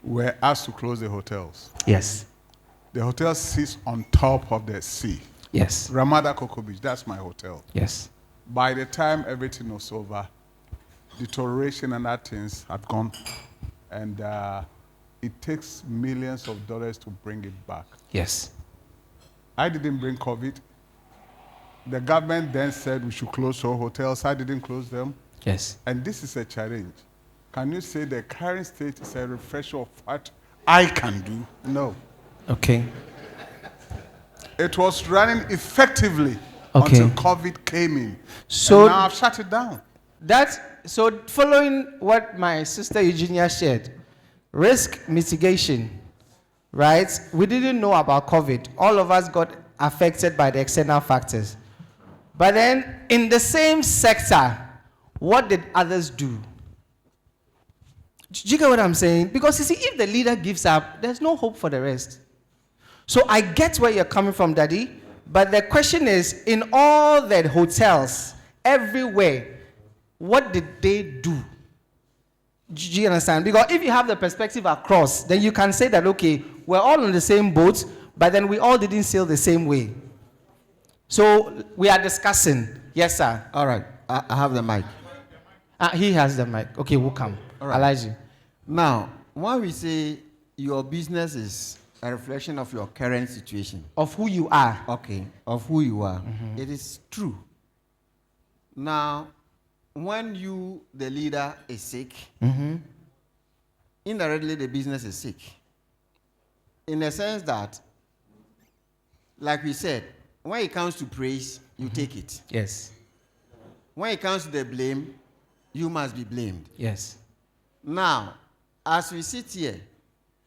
We're asked to close the hotels. Yes. The hotel sits on top of the sea. Yes. Ramada Coco Beach, that's my hotel. Yes. By the time everything was over, deterioration and other things had gone. And it takes millions of dollars to bring it back. Yes. I didn't bring COVID. The government then said we should close all hotels. I didn't close them. Yes. And this is a challenge. Can you say the current state is a reflection of what I can do? No. Okay. It was running effectively Okay. until COVID came in. So and now I've shut it down. So following what my sister Eugenia shared, risk mitigation, right? We didn't know about COVID. All of us got affected by the external factors. But then in the same sector, what did others do? Do you get what I'm saying? Because you see, if the leader gives up, there's no hope for the rest. So I get where you're coming from, Daddy. But the question is, in all the hotels, everywhere, what did they do? Do you understand? Because if you have the perspective across, then you can say that, okay, we're all on the same boat, but then we all didn't sail the same way. So we are discussing. Yes, sir. All right. I have the mic. He has the mic. Okay, we'll come. All right. Elijah. Now, when we say your business is a reflection of your current situation. Of who you are. Okay, of who you are. It is true. Now, when you, the leader, is sick, indirectly the business is sick. In the sense that, like we said, when it comes to praise, you take it. Yes. When it comes to the blame, you must be blamed. Yes. Now, as we sit here,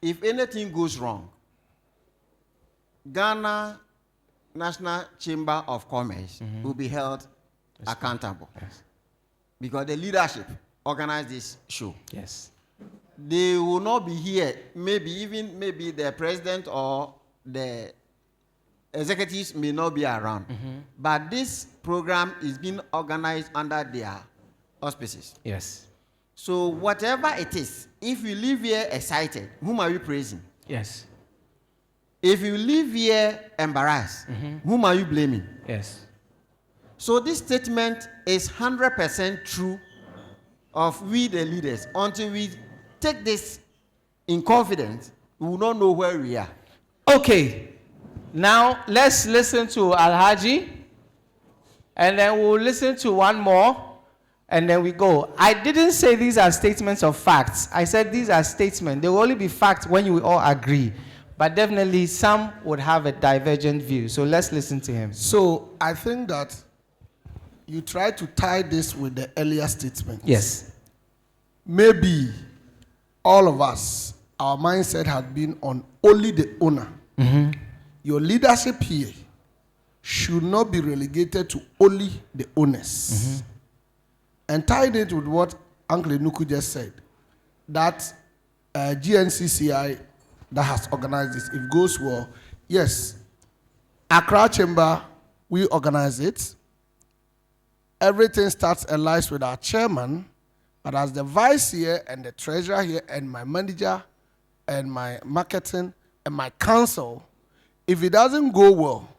if anything goes wrong, Ghana National Chamber of Commerce will be held accountable. Yes. Because the leadership organized this show. Yes. They will not be here, maybe the president or the executives may not be around. But this program is being organized under their auspices. Yes. So whatever it is, if you leave here excited, whom are you praising? Yes. If you leave here embarrassed, whom are you blaming? Yes. So this statement is 100% true of we the leaders. Until we take this in confidence, we will not know where we are. Okay. Now let's listen to Alhaji, and then we'll listen to one more, and then we go. I didn't say these are statements of facts. I said these are statements. They will only be facts when you all agree. But definitely some would have a divergent view. So let's listen to him. So I think that you try to tie this with the earlier statement. Yes. Maybe all of us, our mindset had been on only the owner. Your leadership here should not be relegated to only the owners. And tied it with what Uncle Nuku just said, that GNCCI that has organized this, if it goes well, yes, Accra Chamber, we organize it. Everything starts and lies with our chairman, but as the vice here and the treasurer here and my manager and my marketing and my council, if it doesn't go well,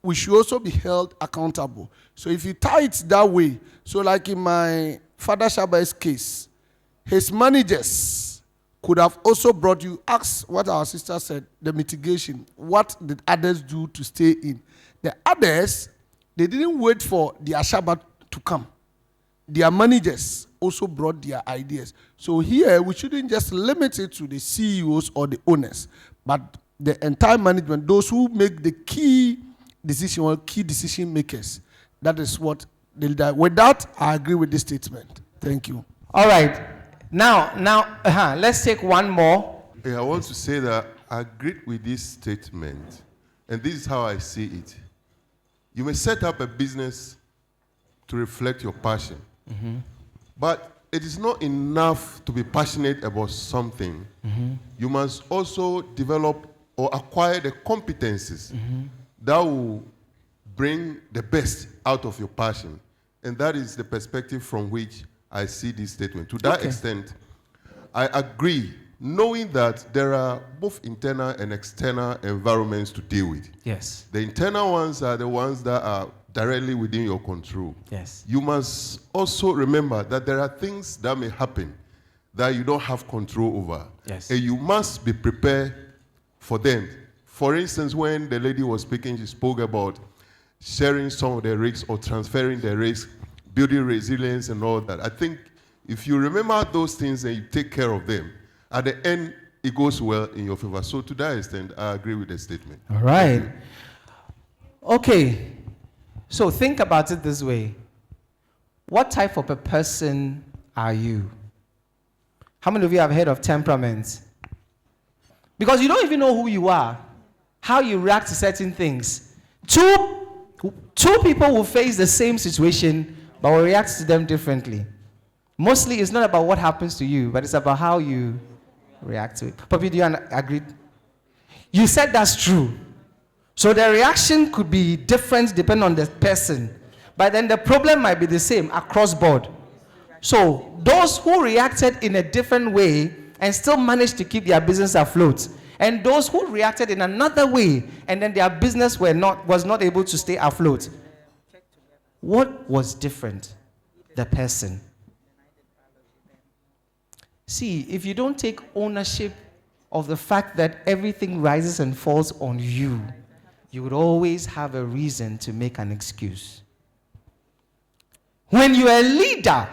we should also be held accountable. So if you tie it that way, so like in my father Shaba's case, his managers could have also brought you, ask what our sister said, the mitigation. What did others do to stay in? The others, they didn't wait for the Ashaba to come. Their managers also brought their ideas. So here, we shouldn't just limit it to the CEOs or the owners, but the entire management, those who make the key decision or key decision makers. That is what they'll do. With that, I agree with this statement. Thank you. All right. Now, let's take one more. I want to say that I agree with this statement, and this is how I see it. You may set up a business to reflect your passion, but it is not enough to be passionate about something. You must also develop or acquire the competencies that will bring the best out of your passion. And that is the perspective from which I see this statement. To that extent, I agree, knowing that there are both internal and external environments to deal with. Yes. The internal ones are the ones that are directly within your control. Yes. You must also remember that there are things that may happen that you don't have control over. Yes. And you must be prepared for them. For instance, when the lady was speaking, she spoke about sharing some of the risks or transferring the risk building resilience and all that. I think if you remember those things and you take care of them, at the end, it goes well in your favor. So to that extent, I agree with the statement. All right. Okay. So think about it this way. What type of a person are you? How many of you have heard of temperament? Because you don't even know who you are, how you react to certain things. Two people will face the same situation, but will react to them differently. Mostly, it's not about what happens to you, but it's about how you react to it. Papi, do you agree? You said that's true. So the reaction could be different depending on the person, but then the problem might be the same across board. So those who reacted in a different way and still managed to keep their business afloat, and those who reacted in another way and then their business was not able to stay afloat. What was different? The person. See, if you don't take ownership of the fact that everything rises and falls on you, you would always have a reason to make an excuse. When you're a leader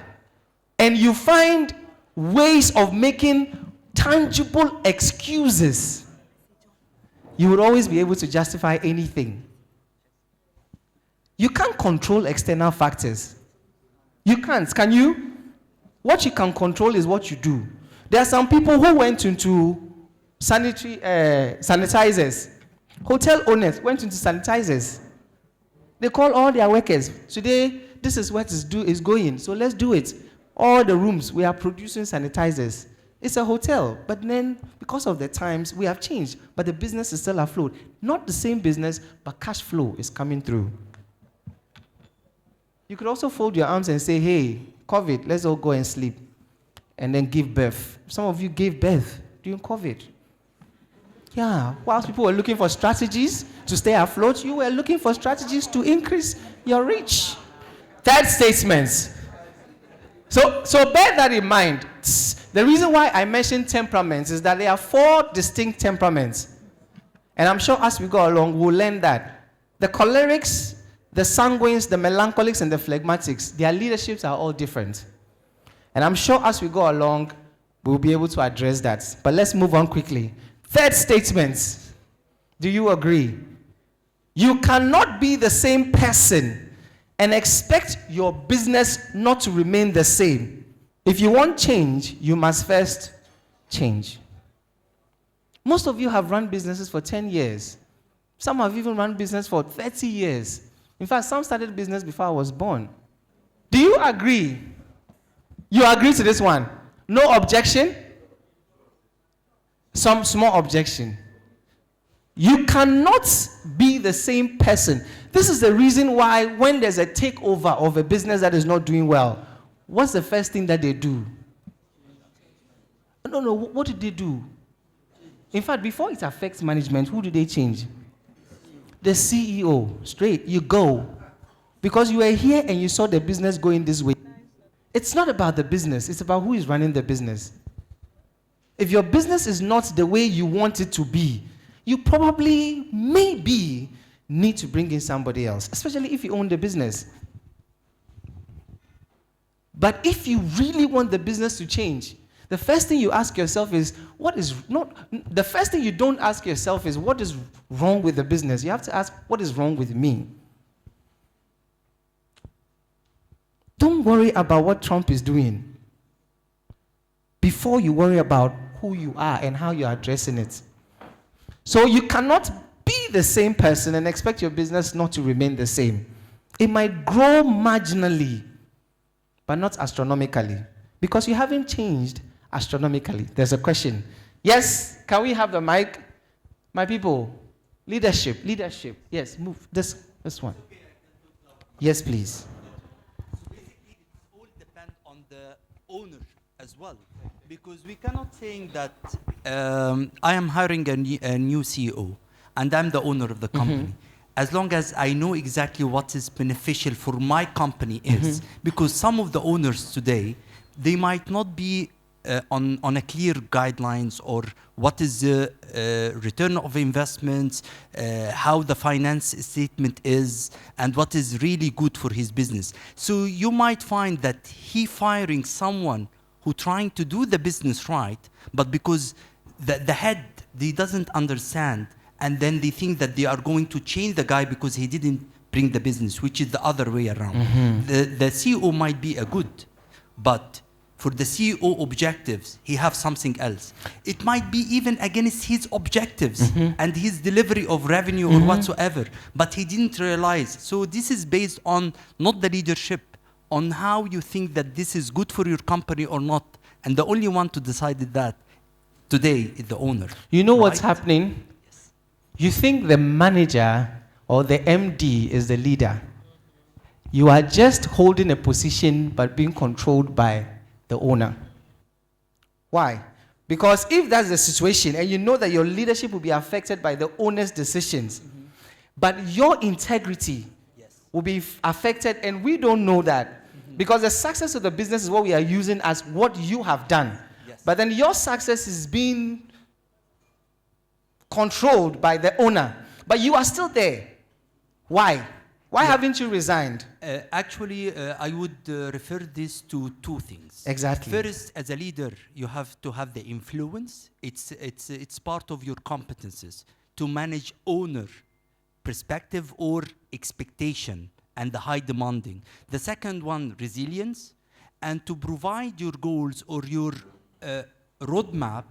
and you find ways of making tangible excuses, you would always be able to justify anything. You can't control external factors. You can't, can you? What you can control is what you do. There are some people who went into sanitizers. Hotel owners went into sanitizers. They call all their workers. Today, this is what is going, so let's do it. All the rooms, we are producing sanitizers. It's a hotel, but then because of the times, we have changed, but the business is still afloat. Not the same business, but cash flow is coming through. You could also fold your arms and say, hey, COVID, let's all go and sleep, and then give birth. Some of you gave birth during COVID. Yeah, whilst people were looking for strategies to stay afloat, you were looking for strategies to increase your reach. Third statement. So bear that in mind. The reason why I mentioned temperaments is that there are 4 distinct temperaments. And I'm sure as we go along, we'll learn that. The cholerics, the sanguines, the melancholics, and the phlegmatics, their leaderships are all different. And I'm sure as we go along, we'll be able to address that. But let's move on quickly. Third statement. Do you agree? You cannot be the same person and expect your business not to remain the same. If you want change, you must first change. Most of you have run businesses for 10 years. Some have even run business for 30 years. In fact, some started business before I was born. Do you agree? You agree to this one? No objection? Some small objection. You cannot be the same person. This is the reason why when there's a takeover of a business that is not doing well, what's the first thing that they do? No, what did they do? In fact, before it affects management, who do they change? The CEO, straight, you go. Because you were here and you saw the business going this way. It's not about the business, it's about who is running the business. If your business is not the way you want it to be, you probably, maybe, need to bring in somebody else, especially if you own the business. But if you really want the business to change, the first thing you ask yourself is, the first thing you don't ask yourself is, what is wrong with the business? You have to ask, what is wrong with me? Don't worry about what Trump is doing before you worry about who you are and how you're addressing it. So you cannot be the same person and expect your business not to remain the same. It might grow marginally, but not astronomically, because you haven't changed astronomically. There's a question. Yes, can we have the mic? My people, leadership. Yes, move. This one. Yes, please. Basically, it all depends on the owner as well, because we cannot say that I am hiring a new CEO and I'm the owner of the company. As long as I know exactly what is beneficial for my company is, because some of the owners today, they might not be on a clear guidelines, or what is the return of investments, how the finance statement is, and what is really good for his business. So you might find that he firing someone who trying to do the business right, but because the head, they doesn't understand, and then they think that they are going to change the guy because he didn't bring the business, which is the other way around. The CEO might be a good, but for the CEO objectives, he have something else. It might be even against his objectives and his delivery of revenue or whatsoever, but he didn't realize. So this is based on not the leadership, on how you think that this is good for your company or not. And the only one to decide that today is the owner. You know what's happening? You think the manager or the MD is the leader. You are just holding a position but being controlled by the owner. Why? Because if that's the situation and you know that your leadership will be affected by the owner's decisions, but your integrity will be affected, and we don't know that. Because the success of the business is what we are using as what you have done. But then your success is being controlled by the owner. But you are still there. Why? Why haven't you resigned? Actually, I would refer this to two things. Exactly. First, as a leader, you have to have the influence. It's part of your competences to manage owner perspective or expectation and the high demanding. The second one, resilience, and to provide your goals or your roadmap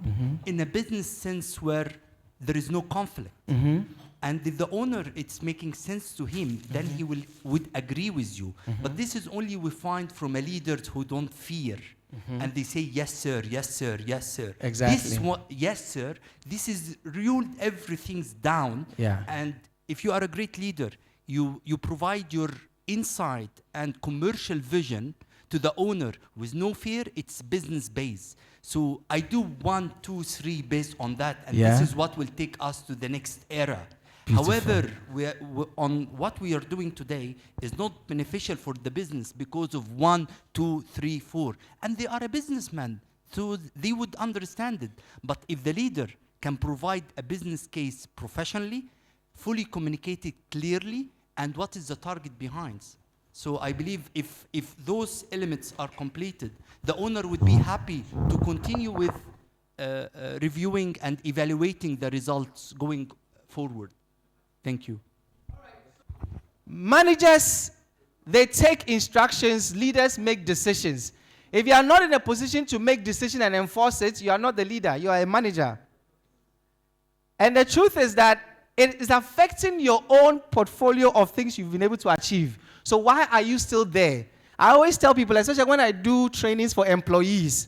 in a business sense where there is no conflict. And if the owner, it's making sense to him, then he would agree with you. But this is only we find from a leaders who don't fear. And they say, yes, sir, yes, sir, yes, sir. Exactly. This is what, yes, sir, this is ruled everything's down. Yeah. And if you are a great leader, you provide your insight and commercial vision to the owner with no fear. It's business based. So I do 1, 2, 3 based on that, and this is what will take us to the next era. Beautiful. However, on what we are doing today is not beneficial for the business because of 1, 2, 3, 4. And they are a businessman, so they would understand it. But if the leader can provide a business case professionally, fully communicated clearly, and what is the target behind. So I believe if those elements are completed, the owner would be happy to continue with reviewing and evaluating the results going forward. Thank you. Managers, they take instructions, leaders make decisions. If you are not in a position to make decisions and enforce it, you are not the leader, you are a manager. And the truth is that it is affecting your own portfolio of things you've been able to achieve. So why are you still there? I always tell people, especially when I do trainings for employees,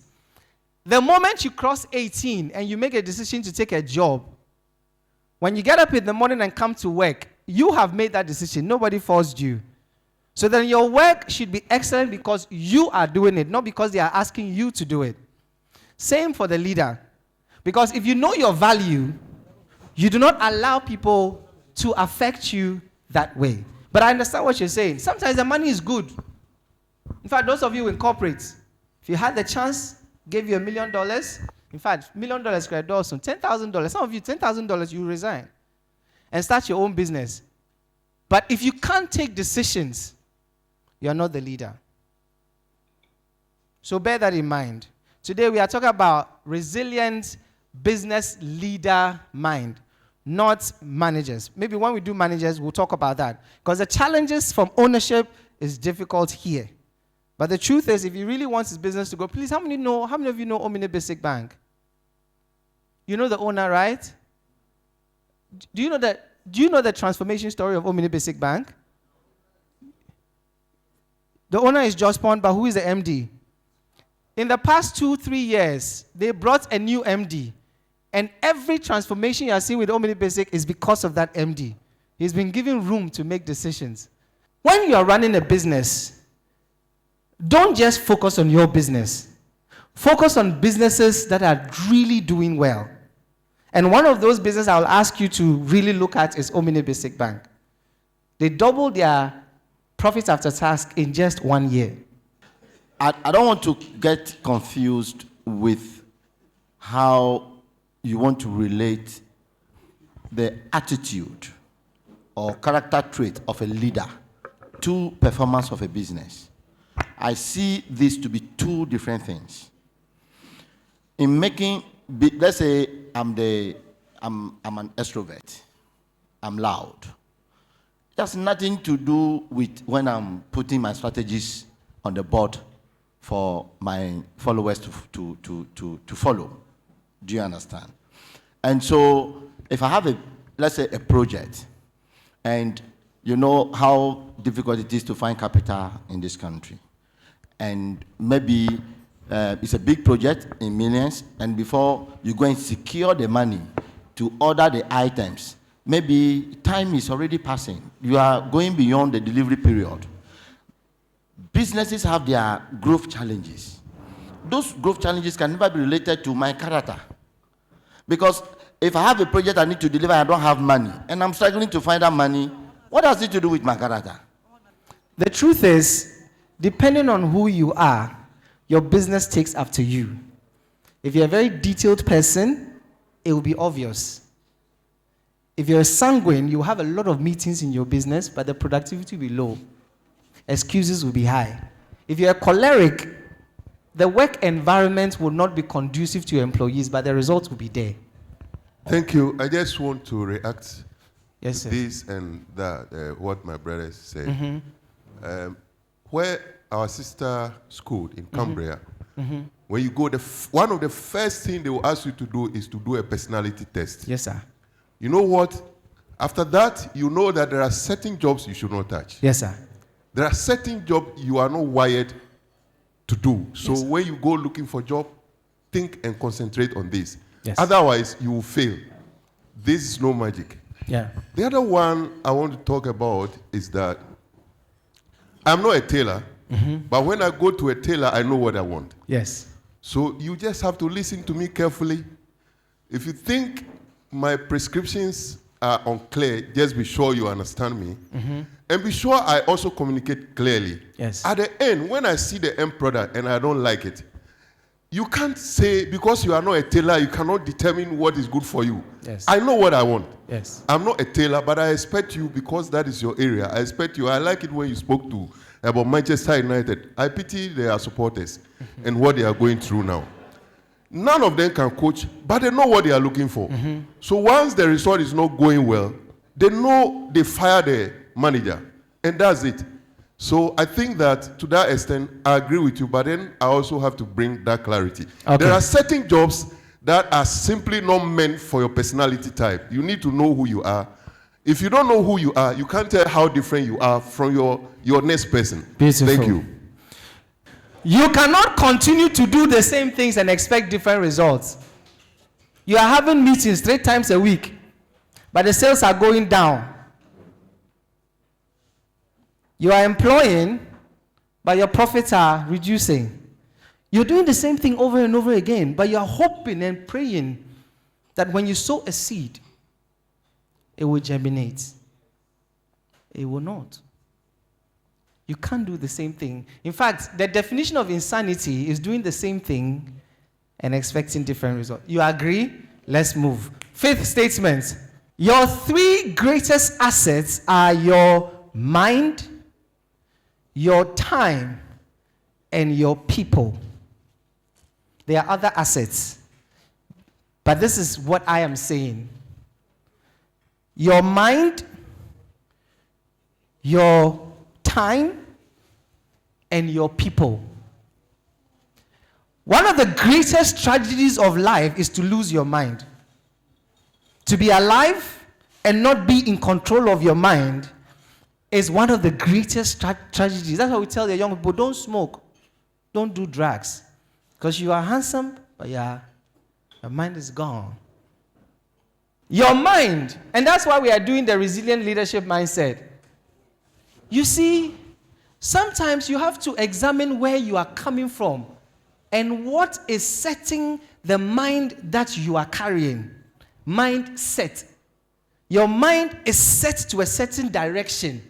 the moment you cross 18 and you make a decision to take a job, when you get up in the morning and come to work, you have made that decision. Nobody forced you. So then your work should be excellent because you are doing it, not because they are asking you to do it. Same for the leader. Because if you know your value, you do not allow people to affect you that way. But I understand what you're saying. Sometimes the money is good. In fact, those of you in corporate, if you had the chance, gave you $1 million, in fact, $1 million could have some $10,000. Some of you, $10,000, you resign and start your own business. But if you can't take decisions, you are not the leader. So bear that in mind. Today we are talking about resilient business leader mind, not managers. Maybe when we do managers, we'll talk about that. Because the challenges from ownership is difficult here. But the truth is, if you really want his business to go, please, how many of you know Omni Basic Bank? You know the owner, right? Do you know the transformation story of Omni Basic Bank? The owner is Josh Pond, but who is the MD? In the past 2-3 years, they brought a new MD. And every transformation you are seeing with Omni Basic is because of that MD. He's been given room to make decisions. When you are running a business, don't just focus on your business. Focus on businesses that are really doing well. And one of those businesses I'll ask you to really look at is Omni Basic Bank. They doubled their profits after tax in just 1 year. I don't want to get confused with how you want to relate the attitude or character trait of a leader to performance of a business. I see this to be two different things. In making, let's say I'm an extrovert, I'm loud. It has nothing to do with when I'm putting my strategies on the board for my followers to follow. Do you understand? And so if I have let's say a project, and you know how difficult it is to find capital in this country, and maybe it's a big project in millions, and before you go and secure the money to order the items, maybe time is already passing. You are going beyond the delivery period. Businesses have their growth challenges. Those growth challenges can never be related to my character. Because if I have a project I need to deliver, I don't have money, and I'm struggling to find that money, what has it to do with my character? The truth is, depending on who you are, your business takes after you. If you're a very detailed person, it will be obvious. If you're a sanguine, you have a lot of meetings in your business, but the productivity will be low. Excuses will be high. If you're a choleric, the work environment will not be conducive to your employees, but the results will be there. Thank you. I just want to react to this and that, what my brother said. Mm-hmm. Where our sister schooled in Cambria, Mm-hmm. when you go, one of the first things they will ask you to do is to do a personality test. Yes, sir. You know what? After that, you know that there are certain jobs you should not touch. Yes, sir. There are certain jobs you are not wired to do. So Yes, when you go looking for a job, think and concentrate on this. Yes. Otherwise, you will fail. This is no magic. Yeah. The other one I want to talk about is that I'm not a tailor, but when I go to a tailor, I know what I want. Yes. So you just have to listen to me carefully. If you think my prescriptions are unclear, just be sure you understand me. And be sure I also communicate clearly. Yes. At the end, when I see the end product and I don't like it, you can't say, because you are not a tailor, you cannot determine what is good for you. Yes. I know what I want. Yes. I'm not a tailor, but I expect you, because that is your area. I expect you. I like it when you spoke to about Manchester United. I pity their supporters and what they are going through now. None of them can coach, but they know what they are looking for. So once the result is not going well, they know they fire the manager, and that's it. So I think that to that extent, I agree with you, but then I also have to bring that clarity. Okay. There are certain jobs that are simply not meant for your personality type. You need to know who you are. If you don't know who you are, you can't tell how different you are from your next person. Beautiful. Thank you. You cannot continue to do the same things and expect different results. You are having meetings 3 times a week, but the sales are going down. You are employing, but your profits are reducing. You're doing the same thing over and over again, but you're hoping and praying that when you sow a seed, it will germinate. It will not. You can't do the same thing. In fact, the definition of insanity is doing the same thing and expecting different results. You agree? Let's move. 5th statement. Your 3 greatest assets are your mind, your time, and your people. There are other assets, but this is what I am saying. Your mind, your time, and your people. One of the greatest tragedies of life is to lose your mind. To be alive and not be in control of your mind is one of the greatest tragedies. That's why we tell the young people, don't smoke, don't do drugs, because you are handsome, but your mind is gone. Your mind, and that's why we are doing the resilient leadership mindset. You see, sometimes you have to examine where you are coming from and what is setting the mind that you are carrying. Mindset. Your mind is set to a certain direction.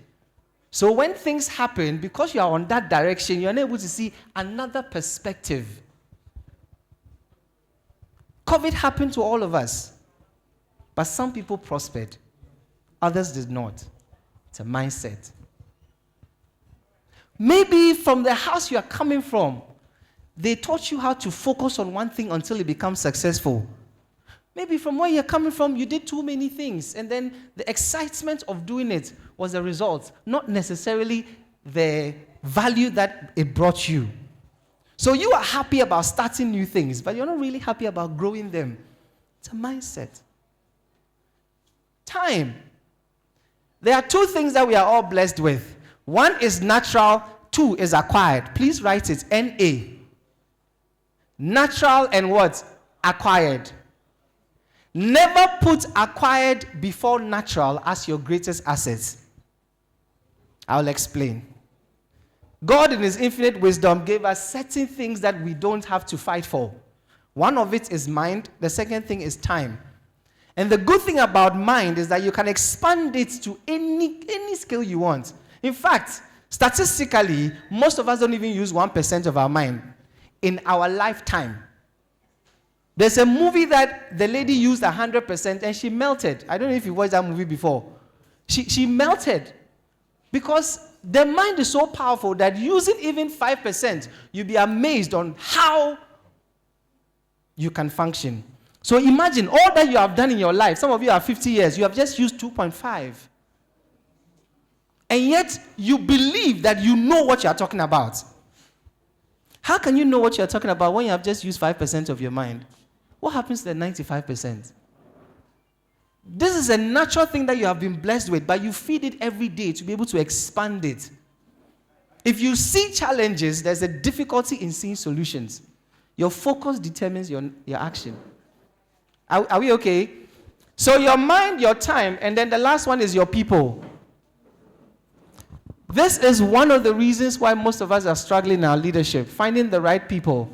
So when things happen, because you are on that direction, you are not able to see another perspective. COVID happened to all of us. But some people prospered. Others did not. It's a mindset. Maybe from the house you are coming from, they taught you how to focus on one thing until it becomes successful. Maybe from where you're coming from, you did too many things, and then the excitement of doing it was a result, not necessarily the value that it brought you. So you are happy about starting new things, but you're not really happy about growing them. It's a mindset. Time. There are two things that we are all blessed with. One is natural, two is acquired. Please write it, N-A. Natural and what? Acquired. Never put acquired before natural as your greatest assets. I'll explain. God in his infinite wisdom gave us certain things that we don't have to fight for. One of it is mind. The second thing is time. And the good thing about mind is that you can expand it to any skill you want. In fact, statistically, most of us don't even use 1% of our mind in our lifetime. There's a movie that the lady used 100% and she melted. I don't know if you watched that movie before. She melted because the mind is so powerful that using even 5%, you'll be amazed on how you can function. So imagine all that you have done in your life. Some of you are 50 years. You have just used 2.5. And yet, you believe that you know what you are talking about. How can you know what you are talking about when you have just used 5% of your mind? What happens to the 95%? This is a natural thing that you have been blessed with, but you feed it every day to be able to expand it. If you see challenges, there's a difficulty in seeing solutions. Your focus determines your action. Are we okay? So your mind, your time, and then the last one is your people. This is one of the reasons why most of us are struggling in our leadership, finding the right people.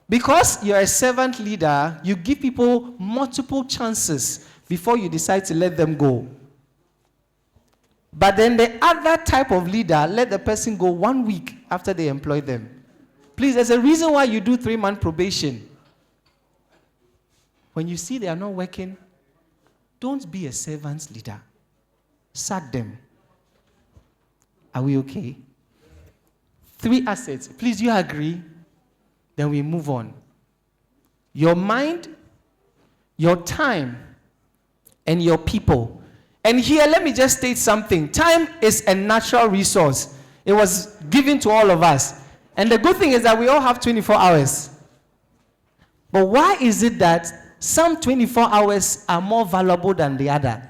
Because you're a servant leader, you give people multiple chances before you decide to let them go. But then the other type of leader, let the person go 1 week after they employ them. Please, there's a reason why you do 3-month probation. When you see they are not working, don't be a servant leader. Sack them. Are we okay? 3 assets. Please, do you agree? Then we move on. Your mind, your time, and your people. And here, let me just state something. Time is a natural resource. It was given to all of us. And the good thing is that we all have 24 hours. But why is it that some 24 hours are more valuable than the other?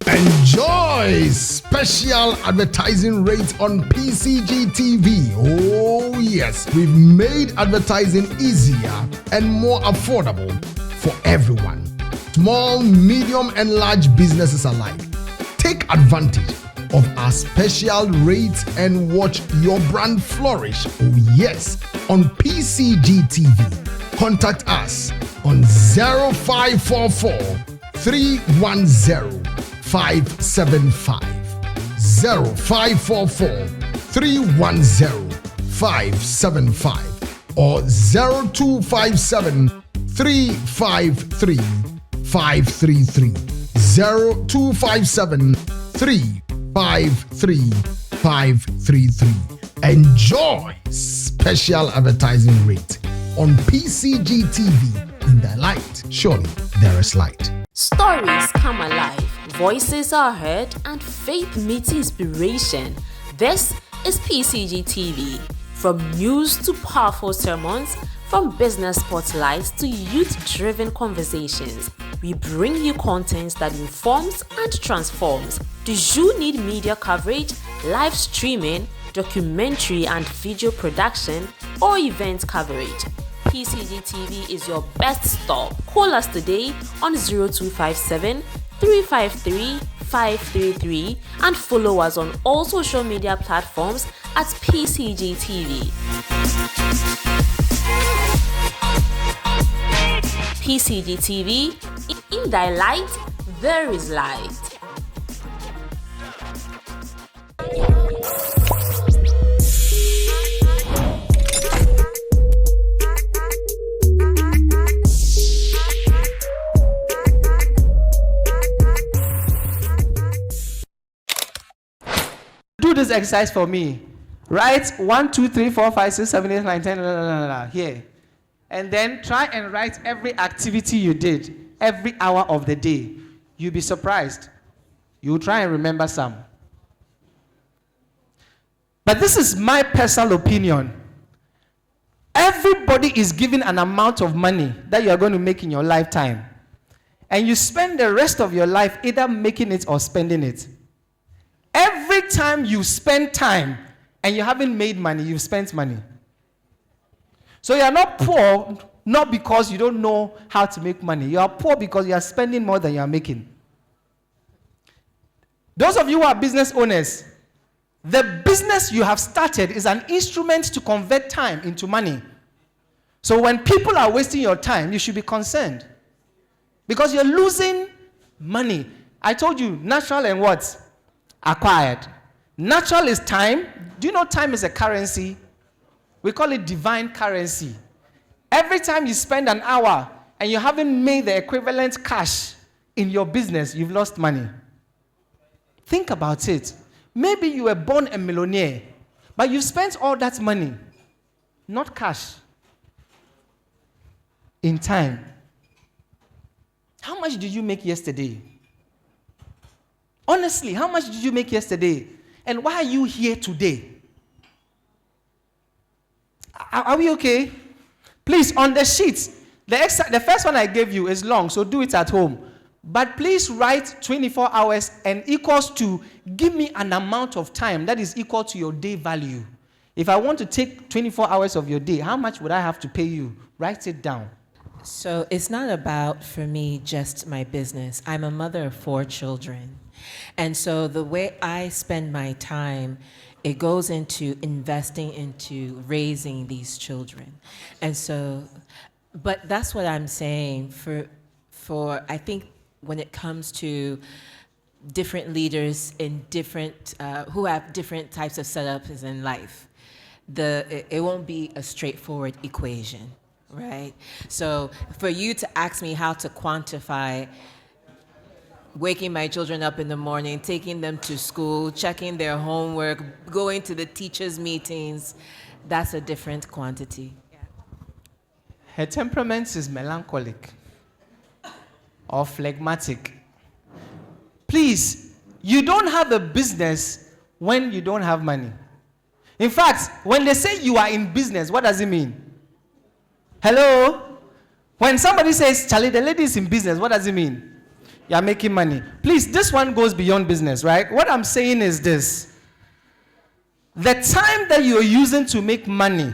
Enjoy special advertising rates on PCG TV. Oh yes, we've made advertising easier and more affordable for everyone. Small, medium, and large businesses alike. Take advantage of our special rates and watch your brand flourish. Oh yes, on PCG TV. Contact us on 0544 310 575 0544 310 575 or 0257 353 533 0257 353 533. Enjoy special advertising rate on PCG TV. In the light, surely there is light. Stories come alive, voices are heard, and faith meets inspiration. This is PCG TV. From news to powerful sermons, from business spotlights to youth-driven conversations, we bring you content that informs and transforms. Do you need media coverage, live streaming, documentary and video production, or event coverage? PCG TV is your best stop. Call us today on 0257 353 533 and follow us on all social media platforms at PCG TV. PCG TV, in thy light there is light. Do this exercise for me. Write 1, 2, 3, 4, 5, 6, 7, 8, 9, 10, here. And then try and write every activity you did, every hour of the day. You'll be surprised. You'll try and remember some. But this is my personal opinion. Everybody is given an amount of money that you are going to make in your lifetime. And you spend the rest of your life either making it or spending it. Every time you spend time and you haven't made money, you've spent money. So you are not poor, not because you don't know how to make money. You are poor because you are spending more than you are making. Those of you who are business owners, the business you have started is an instrument to convert time into money. So when people are wasting your time, you should be concerned. Because you're losing money. I told you, natural and what? Acquired. Natural is time. Do you know time is a currency? We call it divine currency. Every time you spend an hour and you haven't made the equivalent cash in your business, you've lost money. Think about it. Maybe you were born a millionaire, but you spent all that money, not cash, in time. How much did you make yesterday? Honestly, how much did you make yesterday? And why are you here today? Are we okay? Please, on the sheets, the first one I gave you is long, so do it at home. But please write 24 hours and equals to, give me an amount of time that is equal to your day value. If I want to take 24 hours of your day, how much would I have to pay you? Write it down. So it's not about, for me, just my business. I'm a mother of 4 children. And so the way I spend my time, it goes into investing into raising these children. And so, but that's what I'm saying for I think when it comes to different leaders in different, who have different types of setups in life, it won't be a straightforward equation, right? So for you to ask me how to quantify waking my children up in the morning, taking them to school, checking their homework, going to the teachers' meetings, that's a different quantity. Her temperament is melancholic or phlegmatic. Please, you don't have a business when you don't have money. In fact, when they say you are in business, what does it mean? Hello? When somebody says, Charlie, the lady is in business, what does it mean? You are making money. Please, this one goes beyond business, right? What I'm saying is this. The time that you are using to make money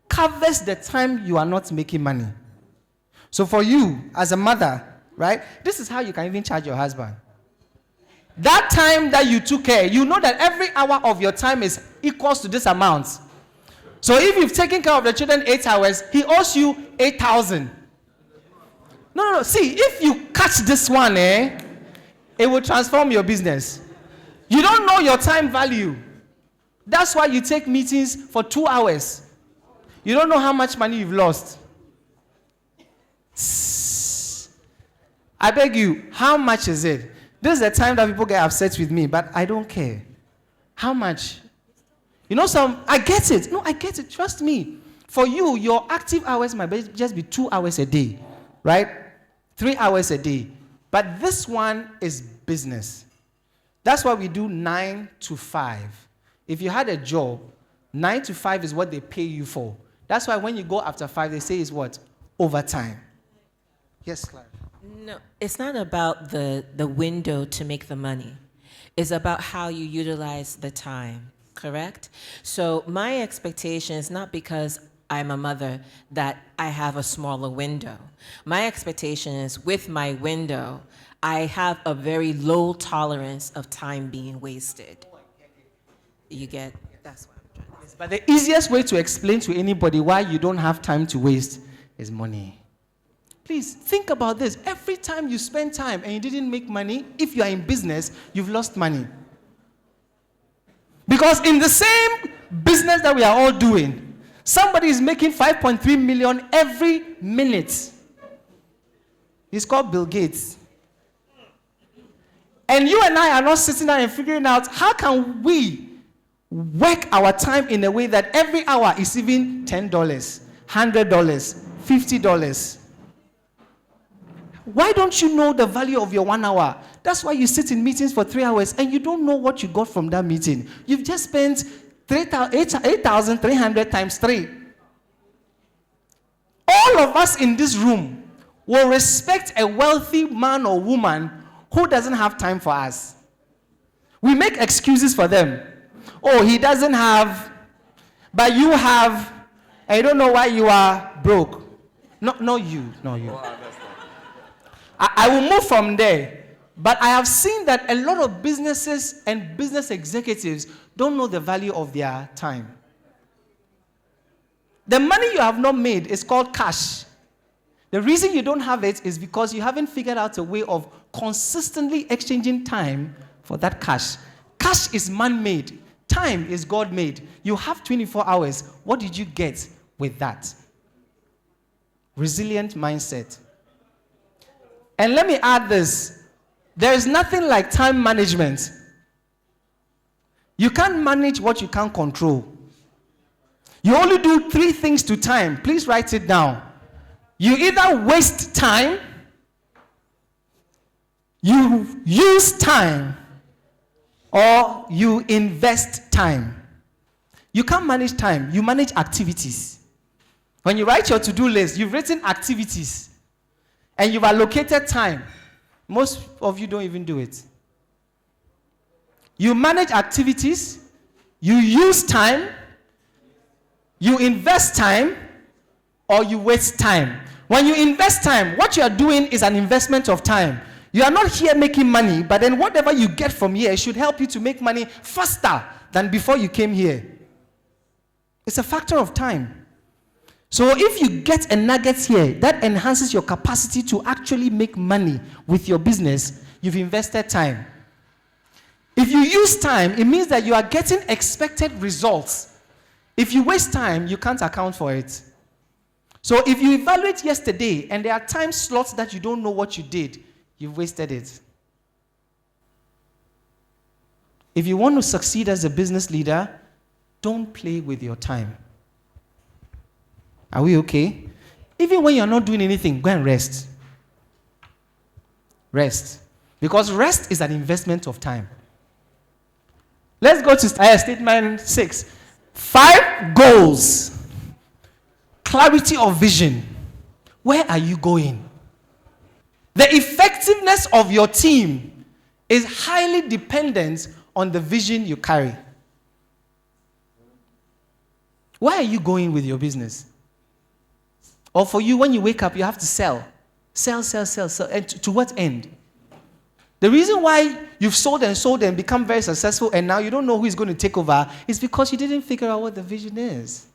covers the time you are not making money. So for you, as a mother, right, this is how you can even charge your husband. That time that you took care, you know that every hour of your time is equals to this amount. So if you've taken care of the children 8 hours, he owes you 8,000. No. See, if you catch this one, it will transform your business. You don't know your time value. That's why you take meetings for 2 hours. You don't know how much money you've lost. I beg you, how much is it? This is the time that people get upset with me, but I don't care. How much? You know, I get it. No, I get it. Trust me. For you, your active hours might just be 2 hours a day, right? 3 hours a day. But this one is business. That's why we do 9 to 5. If you had a job, 9 to 5 is what they pay you for. That's why when you go after 5, they say it's what? Overtime. Yes, Clara. No, it's not about the window to make the money. It's about how you utilize the time, correct? So my expectation is not because I'm a mother that I have a smaller window. My expectation is with my window, I have a very low tolerance of time being wasted. You get, that's what I'm trying to say. But the easiest way to explain to anybody why you don't have time to waste is money. Please think about this. Every time you spend time and you didn't make money, if you are in business, you've lost money. Because in the same business that we are all doing, somebody is making 5.3 million every minute. He's called Bill Gates. And you and I are not sitting down and figuring out how can we work our time in a way that every hour is even $10, $100, $50. Why don't you know the value of your 1 hour? That's why you sit in meetings for 3 hours and you don't know what you got from that meeting. You've just spent 8,300 times 3. All of us in this room will respect a wealthy man or woman who doesn't have time for us. We make excuses for them. Oh, he doesn't have, but you have. I don't know why you are broke. No, you. I will move from there. But I have seen that a lot of businesses and business executives don't know the value of their time. The money you have not made is called cash. The reason you don't have it is because you haven't figured out a way of consistently exchanging time for that cash. Cash is man-made. Time is God-made. You have 24 hours. What did you get with that? Resilient mindset. And let me add this. There is nothing like time management. You can't manage what you can't control. You only do 3 things to time. Please write it down. You either waste time, you use time, or you invest time. You can't manage time. You manage activities. When you write your to-do list, you've written activities, and you've allocated time. Most of you don't even do it. You manage activities, you use time, you invest time, or you waste time. When you invest time, what you are doing is an investment of time. You are not here making money, but then whatever you get from here should help you to make money faster than before you came here. It's a factor of time. So if you get a nugget here that enhances your capacity to actually make money with your business, you've invested time. If you use time, it means that you are getting expected results. If you waste time, you can't account for it. So if you evaluate yesterday and there are time slots that you don't know what you did, you've wasted it. If you want to succeed as a business leader, don't play with your time. Are we okay? Even when you're not doing anything, go and rest. Rest. Because rest is an investment of time. Let's go to statement 6. 5 goals. Clarity of vision. Where are you going? The effectiveness of your team is highly dependent on the vision you carry. Where are you going with your business? Or for you, when you wake up, you have to sell. Sell. And to what end? The reason why you've sold and become very successful and now you don't know who is going to take over is because you didn't figure out what the vision is.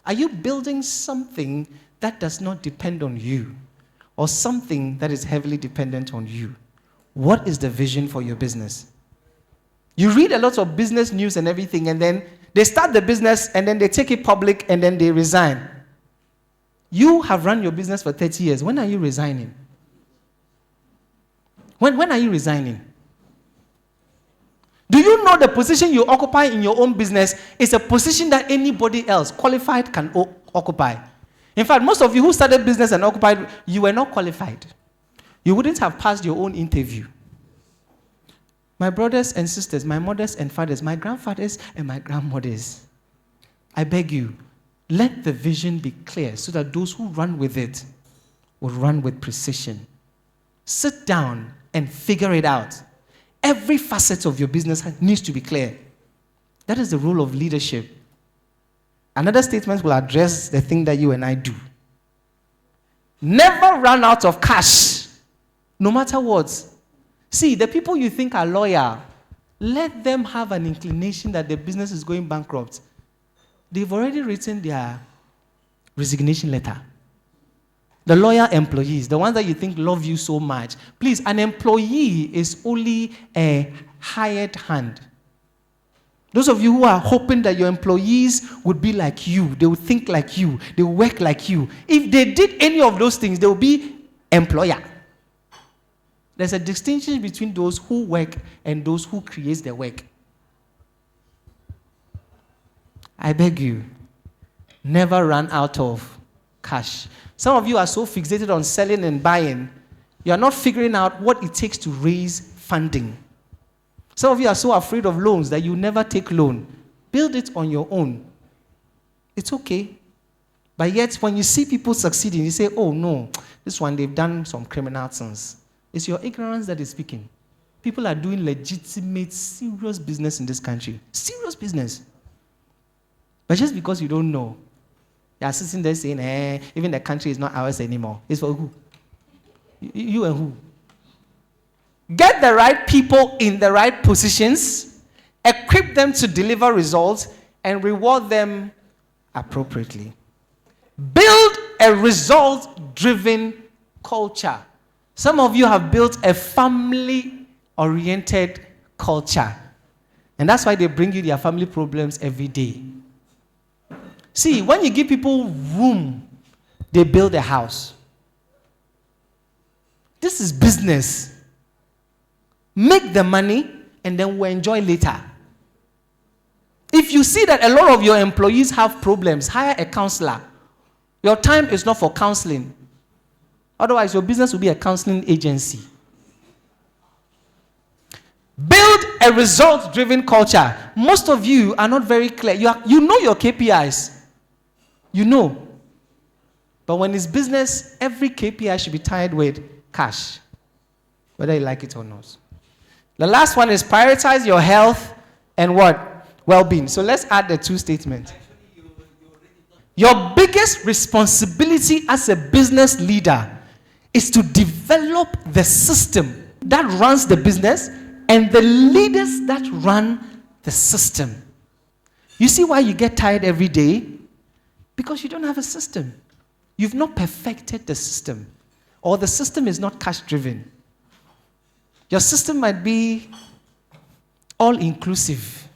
Are you building something that does not depend on you or something that is heavily dependent on you? What is the vision for your business? You read a lot of business news and everything, and then they start the business and then they take it public and then they resign. You have run your business for 30 years. When are you resigning? When are you resigning? Do you know the position you occupy in your own business is a position that anybody else qualified can occupy? In fact, most of you who started business and occupied, you were not qualified. You wouldn't have passed your own interview. My brothers and sisters, my mothers and fathers, my grandfathers and my grandmothers, I beg you, let the vision be clear so that those who run with it will run with precision. Sit down and figure it out. Every facet of your business needs to be clear. That is the role of leadership. Another statement will address the thing that you and I do. Never run out of cash, no matter what. See, the people you think are loyal, let them have an inclination that the business is going bankrupt. They've already written their resignation letter. The loyal employees, the ones that you think love you so much. Please, an employee is only a hired hand. Those of you who are hoping that your employees would be like you, they would think like you, they would work like you. If they did any of those things, they will be employer. There's a distinction between those who work and those who create the work. I beg you, never run out of cash. Some of you are so fixated on selling and buying, you are not figuring out what it takes to raise funding. Some of you are so afraid of loans that you never take loan. Build it on your own. It's okay. But yet, when you see people succeeding, you say, oh no, this one, they've done some criminal things. It's your ignorance that is speaking. People are doing legitimate, serious business in this country. Serious business. But just because you don't know, you are sitting there saying, even the country is not ours anymore. It's for who? You and who? Get the right people in the right positions, equip them to deliver results, and reward them appropriately. Build a result-driven culture. Some of you have built a family-oriented culture. And that's why they bring you their family problems every day. See, when you give people room, they build a house. This is business. Make the money, and then we'll enjoy later. If you see that a lot of your employees have problems, hire a counselor. Your time is not for counseling. Otherwise, your business will be a counseling agency. Build a result-driven culture. Most of you are not very clear. You know your KPIs. You know. But when it's business, every KPI should be tied with cash, whether you like it or not. The last one is prioritize your health and what? Well-being. So let's add the two statements. Your biggest responsibility as a business leader is to develop the system that runs the business and the leaders that run the system. You see why you get tired every day? Because you don't have a system. You've not perfected the system. Or the system is not cash-driven. Your system might be all-inclusive.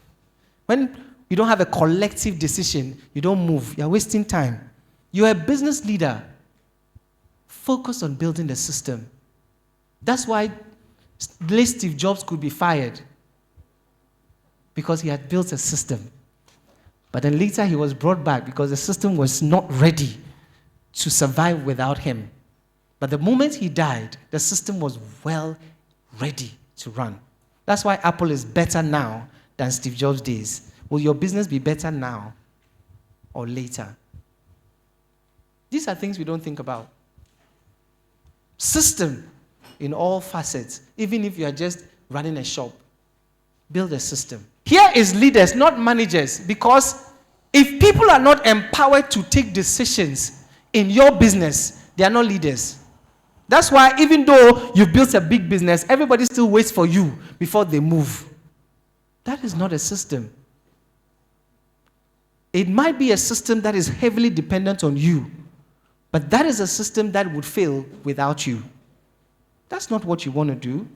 When you don't have a collective decision, you don't move. You're wasting time. You're a business leader. Focus on building the system. That's why late Steve Jobs could be fired. Because he had built a system. But then later he was brought back because the system was not ready to survive without him. But the moment he died, the system was well ready to run. That's why Apple is better now than Steve Jobs' days. Will your business be better now or later? These are things we don't think about. System in all facets, even if you are just running a shop. Build a system. Here is leaders, not managers, because if people are not empowered to take decisions in your business, they are not leaders. That's why even though you've built a big business, everybody still waits for you before they move. That is not a system. It might be a system that is heavily dependent on you, but that is a system that would fail without you. That's not what you want to do.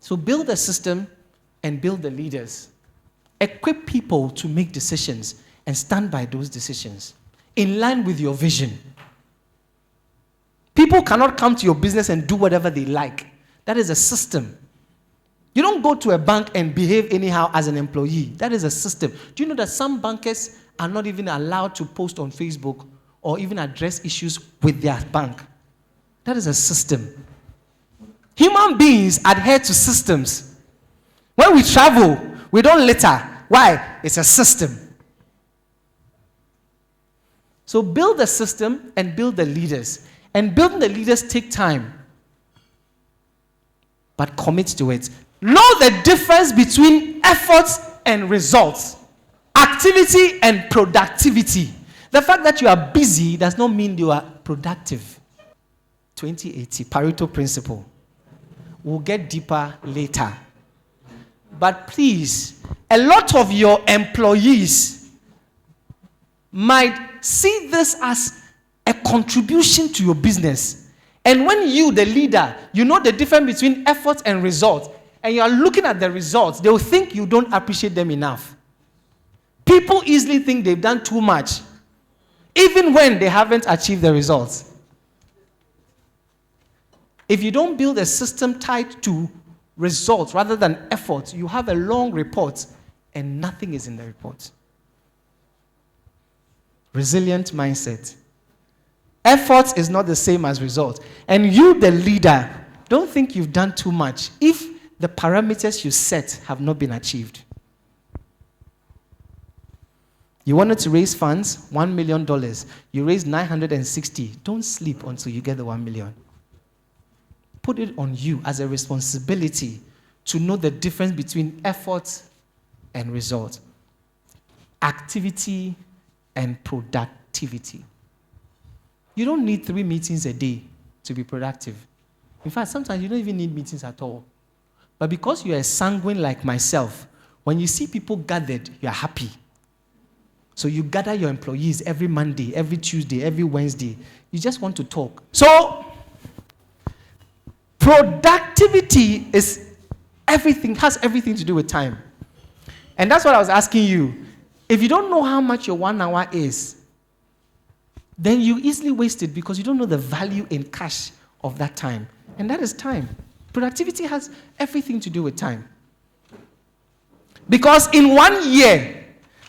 So build a system and build the leaders. Equip people to make decisions and stand by those decisions in line with your vision. People cannot come to your business and do whatever they like. That is a system. You don't go to a bank and behave anyhow as an employee. That is a system. Do you know that some bankers are not even allowed to post on Facebook or even address issues with their bank? That is a system. Human beings adhere to systems. When we travel, we don't litter. Why? It's a system. So build the system and build the leaders. And building the leaders take time. But commit to it. Know the difference between efforts and results. Activity and productivity. The fact that you are busy does not mean you are productive. 2080, Pareto principle. We'll get deeper later. But please, a lot of your employees might see this as a contribution to your business. And when you, the leader, you know the difference between effort and result, and you are looking at the results, they will think you don't appreciate them enough. People easily think they've done too much, even when they haven't achieved the results. If you don't build a system tied to results rather than effort, you have a long report and nothing is in the report. Resilient mindset. Effort is not the same as result. And you, the leader, don't think you've done too much if the parameters you set have not been achieved. You wanted to raise funds, $1 million. You raised 960. Don't sleep until you get the 1 million. Put it on you as a responsibility to know the difference between effort and result. Activity and productivity. You don't need 3 meetings a day to be productive. In fact, sometimes you don't even need meetings at all. But because you are a sanguine like myself, when you see people gathered, you are happy. So you gather your employees every Monday, every Tuesday, every Wednesday. You just want to talk. So, productivity is everything, has everything to do with time. And that's what I was asking you. If you don't know how much your 1 hour is, then you easily waste it because you don't know the value in cash of that time. And that is time. Productivity has everything to do with time. Because in 1 year,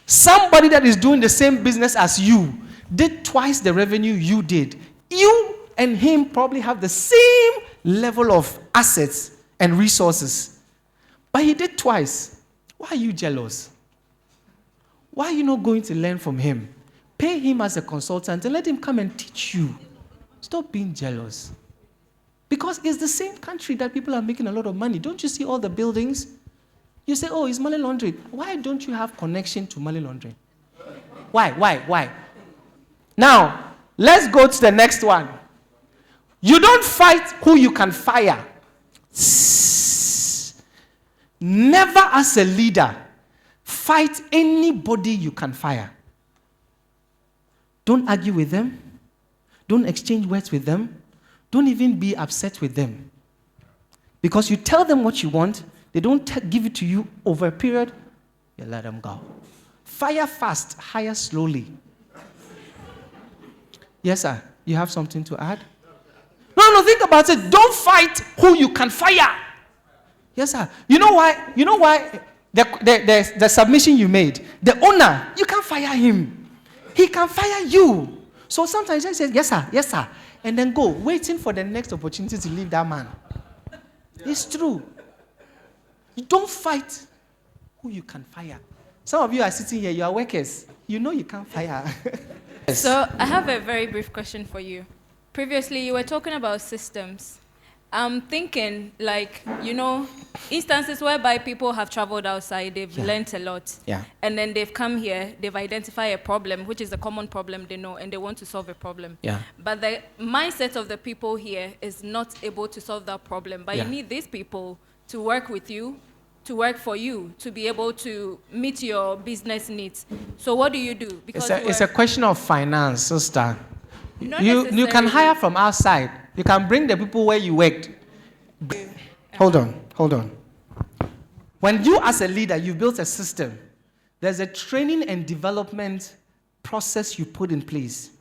somebody that is doing the same business as you did twice the revenue you did. You and him probably have the same level of assets and resources. But he did twice. Why are you jealous? Why are you not going to learn from him? Pay him as a consultant and let him come and teach you. Stop being jealous. Because it's the same country that people are making a lot of money. Don't you see all the buildings? You say, oh, it's money laundering. Why don't you have connection to money laundering? Why? Now, let's go to the next one. You don't fight who you can fire. Never as a leader fight anybody you can fire. Don't argue with them. Don't exchange words with them. Don't even be upset with them. Because you tell them what you want, they don't give it to you over a period, you let them go. Fire fast, hire slowly. Yes, sir. You have something to add? No, think about it. Don't fight who you can fire. Yes, sir. You know why? The submission you made, the owner, you can't fire him. He can fire you. So sometimes he says, yes, sir, and then go, waiting for the next opportunity to leave that man. It's true. You don't fight who you can fire. Some of you are sitting here, you are workers. You know you can't fire. So I have a very brief question for you. Previously, you were talking about systems. I'm thinking, instances whereby people have traveled outside, they've learned a lot. Yeah. And then they've come here, they've identified a problem, which is a common problem they know, and they want to solve a problem. Yeah. But the mindset of the people here is not able to solve that problem. But you need these people to work with you, to work for you, to be able to meet your business needs. So what do you do? Because it's a question of finance, sister. Not You can hire from outside. You can bring the people where you worked. Hold on. When you as a leader, you built a system, there's a training and development process you put in place.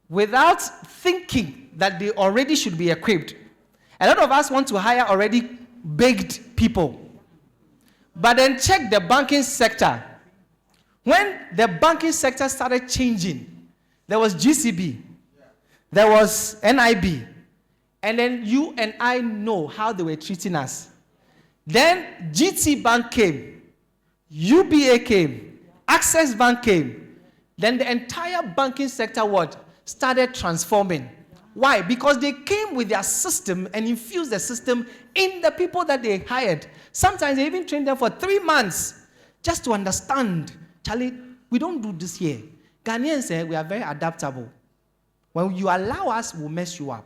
Without thinking that they already should be equipped. A lot of us want to hire already baked people. But then check the banking sector. When the banking sector started changing, there was GCB, there was NIB, and then you and I know how they were treating us. Then GT Bank came, UBA came, Access Bank came. Then the entire banking sector started transforming. Why? Because they came with their system and infused the system in the people that they hired. Sometimes they even trained them for 3 months just to understand. Charlie, we don't do this here. Ghanaians, we are very adaptable. When you allow us, we'll mess you up.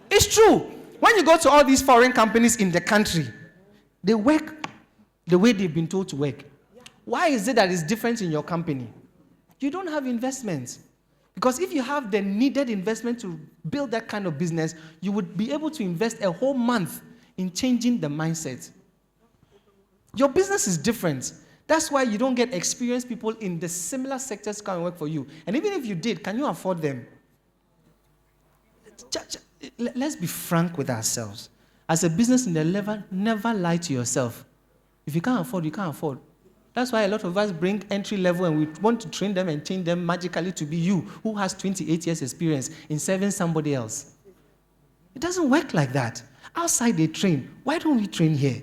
It's true. When you go to all these foreign companies in the country, they work the way they've been told to work. Why is it that it's different in your company? You don't have investments. Because if you have the needed investment to build that kind of business, you would be able to invest a whole month in changing the mindset. Your business is different. That's why you don't get experienced people in the similar sectors to come and work for you. And even if you did, can you afford them? Let's be frank with ourselves. As a business in the level, never lie to yourself. If you can't afford, you can't afford. That's why a lot of us bring entry level and we want to train them and change them magically to be you, who has 28 years experience in serving somebody else. It doesn't work like that. Outside they train. Why don't we train here?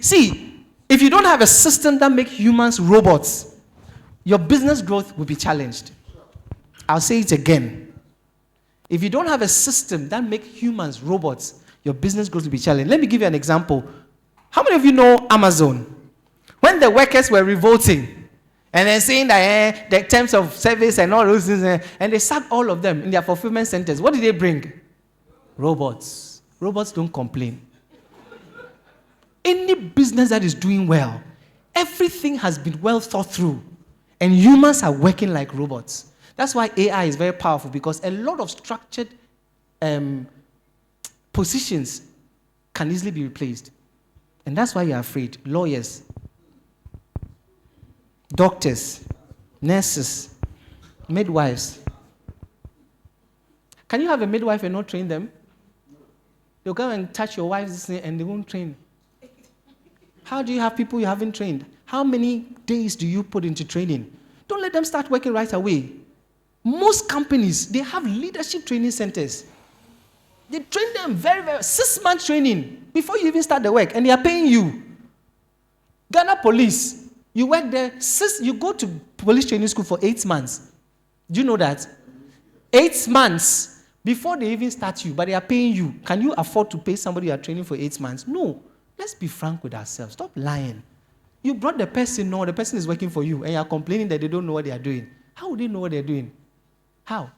See, if you don't have a system that makes humans robots, your business growth will be challenged. I'll say it again. If you don't have a system that makes humans robots, your business growth will be challenged. Let me give you an example. How many of you know Amazon? When the workers were revolting and then saying that the terms of service and all those things, and they sacked all of them in their fulfillment centers, what did they bring? Robots. Robots don't complain. Any business that is doing well, everything has been well thought through, and humans are working like robots. That's why AI is very powerful, because a lot of structured positions can easily be replaced. And that's why you're afraid. Lawyers, doctors, nurses, midwives. Can you have a midwife and not train them? They'll come and touch your wife's and they won't train. How do you have people you haven't trained? How many days do you put into training? Don't let them start working right away. Most companies, they have leadership training centers. They train them very, 6-month training before you even start the work, and they are paying you. Ghana Police, you work there, you go to police training school for 8 months. Do you know that? 8 months before they even start you, but they are paying you. Can you afford to pay somebody you are training for 8 months? No. Let's be frank with ourselves. Stop lying. You brought the person, no, the person is working for you, and you are complaining that they don't know what they are doing. How would they know what they are doing? How?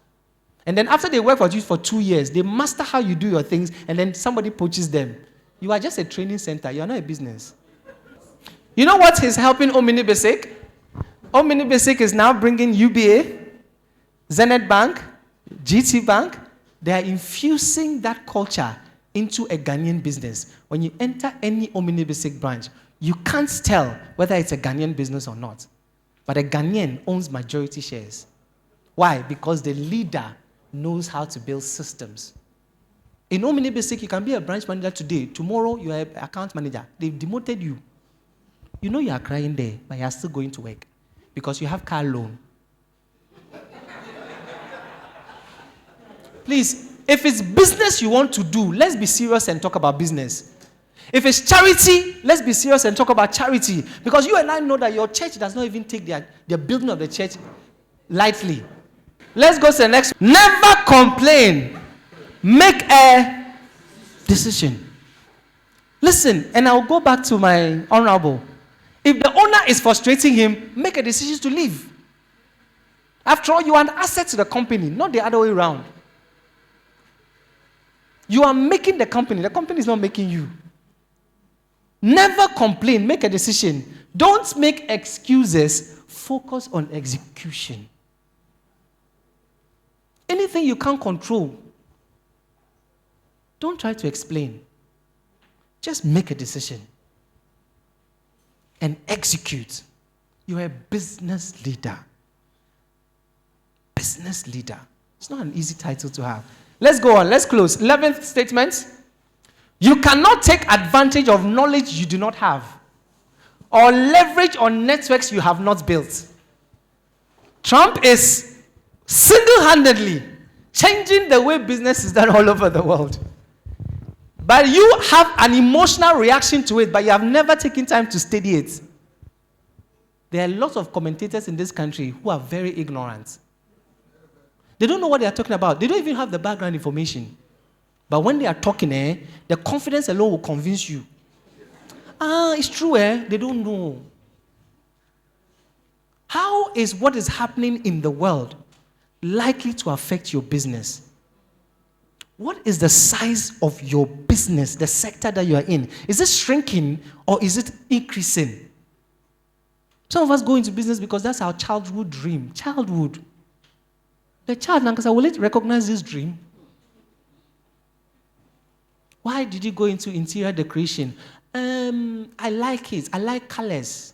And then after they work for you for 2 years, they master how you do your things, and then somebody poaches them. You are just a training center. You are not a business. You know what is helping Omni Basic? Omni Basic is now bringing UBA, Zenith Bank, GT Bank. They are infusing that culture into a Ghanaian business. When you enter any Omni Basic branch, you can't tell whether it's a Ghanaian business or not. But a Ghanaian owns majority shares. Why? Because the leader knows how to build systems. In Omni Basic, you can be a branch manager today. Tomorrow, you are an account manager. They've demoted you. You know you are crying there, but you are still going to work because you have car loan. Please, if it's business you want to do, let's be serious and talk about business. If it's charity, let's be serious and talk about charity. Because you and I know that your church does not even take the building of the church lightly. Let's go to the next. Never complain. Make a decision. Listen, and I'll go back to my honorable. If the owner is frustrating him, make a decision to leave. After all, you are an asset to the company, not the other way around. You are making the company is not making you. Never complain, make a decision. Don't make excuses, focus on execution. Anything you can't control, don't try to explain. Just make a decision and execute. You're a business leader. Business leader. It's not an easy title to have. Let's go on. Let's close. 11th statement. You cannot take advantage of knowledge you do not have or leverage on networks you have not built. Trump is single-handedly changing the way business is done all over the world. But you have an emotional reaction to it, but you have never taken time to study it. There are lots of commentators in this country who are very ignorant. They don't know what they are talking about. They don't even have the background information. But when they are talking, the confidence alone will convince you. It's true, They don't know. How is what is happening in the world likely to affect your business? What is the size of your business, the sector that you are in? Is it shrinking or is it increasing? Some of us go into business because that's our childhood dream. Childhood. The child, Nankasa, will it recognize this dream? Why did you go into interior decoration? I like it. I like colors.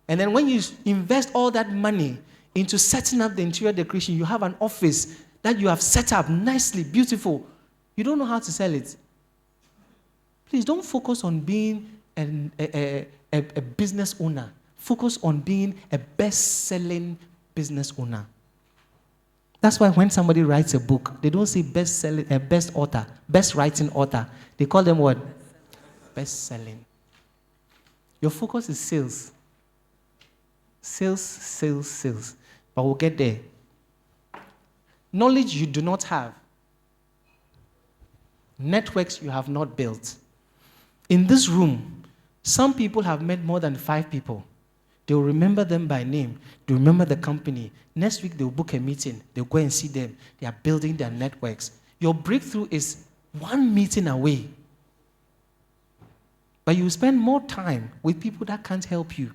And then when you invest all that money into setting up the interior decoration, you have an office that you have set up nicely, beautiful. You don't know how to sell it. Please don't focus on being a business owner. Focus on being a best-selling business owner. That's why when somebody writes a book, they don't say best-selling, best author, best writing author. They call them what? Best-selling. Your focus is sales. Sales, sales, sales. But we'll get there. Knowledge you do not have. Networks you have not built. In this room, some people have met more than 5 people. They will remember them by name. They remember the company. Next week, they will book a meeting. They'll go and see them. They are building their networks. Your breakthrough is one meeting away. But you spend more time with people that can't help you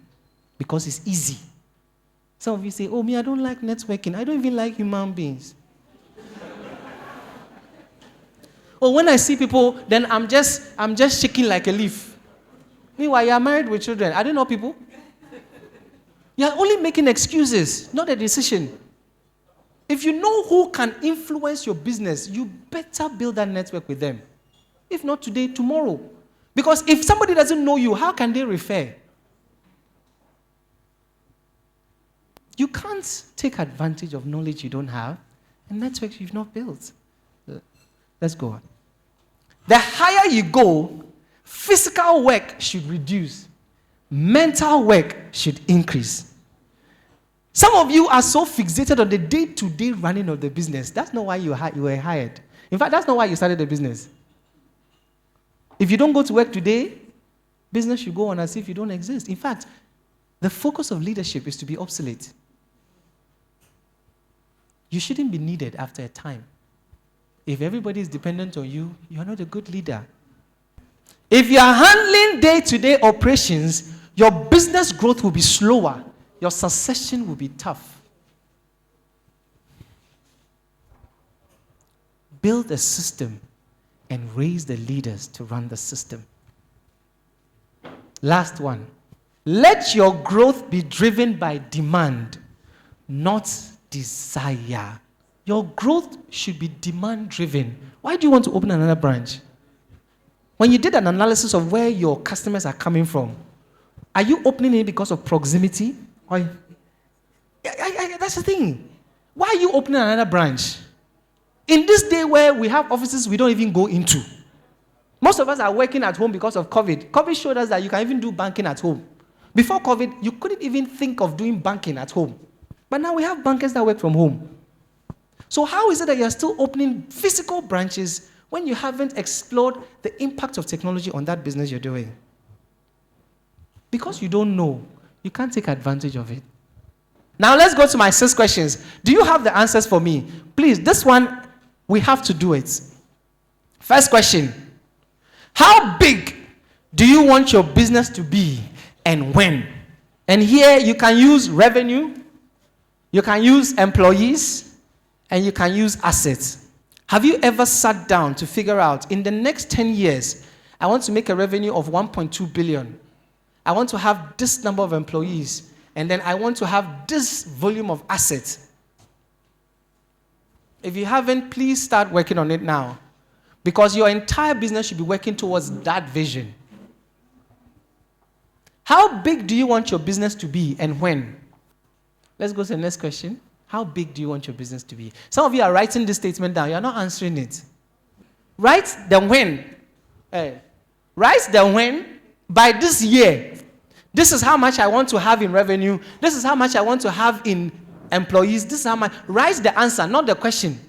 because it's easy. Some of you say, oh, me, I don't like networking. I don't even like human beings. Oh, when I see people, then I'm just shaking like a leaf. Meanwhile, you are married with children. I don't know people. You are only making excuses, not a decision. If you know who can influence your business, you better build that network with them. If not today, tomorrow. Because if somebody doesn't know you, how can they refer? You can't take advantage of knowledge you don't have and networks you've not built. Let's go on. The higher you go, physical work should reduce. Mental work should increase. Some of you are so fixated on the day-to-day running of the business. That's not why you were hired. In fact, that's not why you started the business. If you don't go to work today, business should go on as if you don't exist. In fact, the focus of leadership is to be obsolete. You shouldn't be needed after a time. If everybody is dependent on you, you are not a good leader. If you are handling day-to-day operations, your business growth will be slower. Your succession will be tough. Build a system and raise the leaders to run the system. Last one. Let your growth be driven by demand, not desire. Your growth should be demand-driven. Why do you want to open another branch? When you did an analysis of where your customers are coming from, are you opening it because of proximity? Or, that's the thing. Why are you opening another branch? In this day where we have offices we don't even go into. Most of us are working at home because of COVID. COVID showed us that you can even do banking at home. Before COVID, you couldn't even think of doing banking at home. But now we have bankers that work from home. So how is it that you're still opening physical branches when you haven't explored the impact of technology on that business you're doing? Because you don't know, you can't take advantage of it. Now let's go to my 6 questions. Do you have the answers for me? Please, this one, we have to do it. First question. How big do you want your business to be and when? And here you can use revenue, you can use employees, and you can use assets. Have you ever sat down to figure out, in the next 10 years, I want to make a revenue of 1.2 billion. I want to have this number of employees, and then I want to have this volume of assets. If you haven't, please start working on it now. Because your entire business should be working towards that vision. How big do you want your business to be and when? Let's go to the next question. How big do you want your business to be? Some of you are writing this statement down. You're not answering it. Write the when. Write the when by this year. This is how much I want to have in revenue. This is how much I want to have in employees. This is how much. Write the answer, not the question.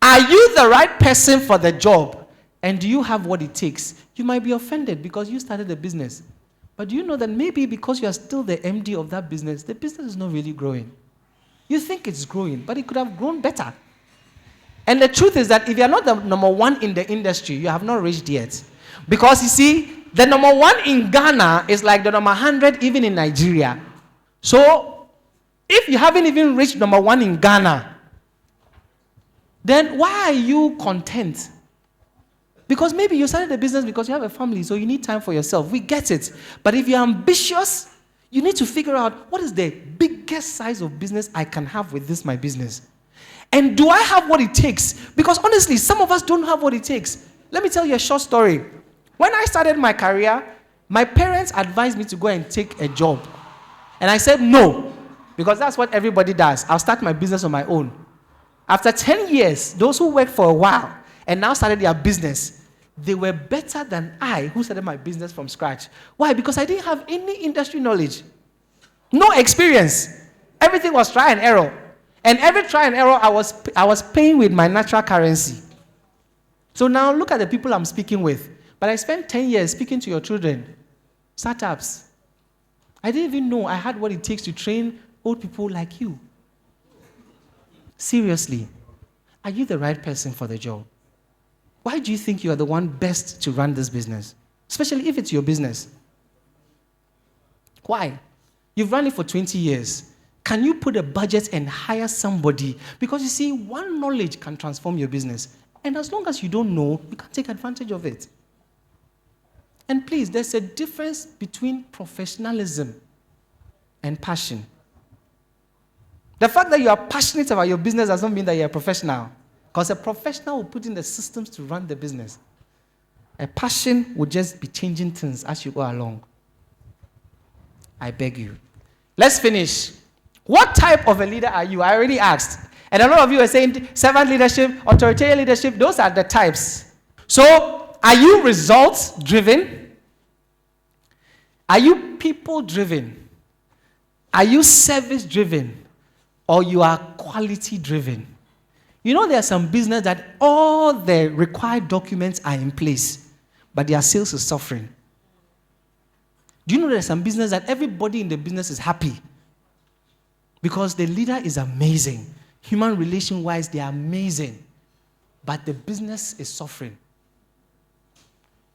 Are you the right person for the job? And do you have what it takes? You might be offended because you started the business. But do you know that maybe because you are still the MD of that business, the business is not really growing? You think it's growing, but it could have grown better. And the truth is that if you're not the number 1 in the industry, you have not reached yet. Because you see, the number 1 in Ghana is like the number 100 even in Nigeria. So, If you haven't even reached number 1 in Ghana, then why are you content? Because maybe you started a business because you have a family, so you need time for yourself. We get it. But if you're ambitious, you need to figure out what is the biggest size of business I can have with this, my business. And do I have what it takes? Because honestly, some of us don't have what it takes. Let me tell you a short story. When I started my career, my parents advised me to go and take a job. And I said no, because that's what everybody does. I'll start my business on my own. After 10 years, those who worked for a while and now started their business, they were better than I, who started my business from scratch. Why? Because I didn't have any industry knowledge. No experience. Everything was try and error. And every try and error, I was paying with my natural currency. So now look at the people I'm speaking with. But I spent 10 years speaking to your children, startups. I didn't even know I had what it takes to train old people like you. Seriously, are you the right person for the job? Why do you think you are the one best to run this business? Especially if it's your business. Why? You've run it for 20 years. Can you put a budget and hire somebody? Because you see, one knowledge can transform your business. And as long as you don't know, you can take advantage of it. And please, there's a difference between professionalism and passion. The fact that you are passionate about your business doesn't mean that you're a professional. Because a professional will put in the systems to run the business. A passion will just be changing things as you go along. I beg you. Let's finish. What type of a leader are you? I already asked. And a lot of you are saying servant leadership, authoritarian leadership, those are the types. So, are you results driven? Are you people driven? Are you service driven? Or you are quality driven? You know, there are some business that all the required documents are in place, but their sales is suffering. Do you know there's some business that everybody in the business is happy? Because the leader is amazing. Human relation-wise, they are amazing. But the business is suffering.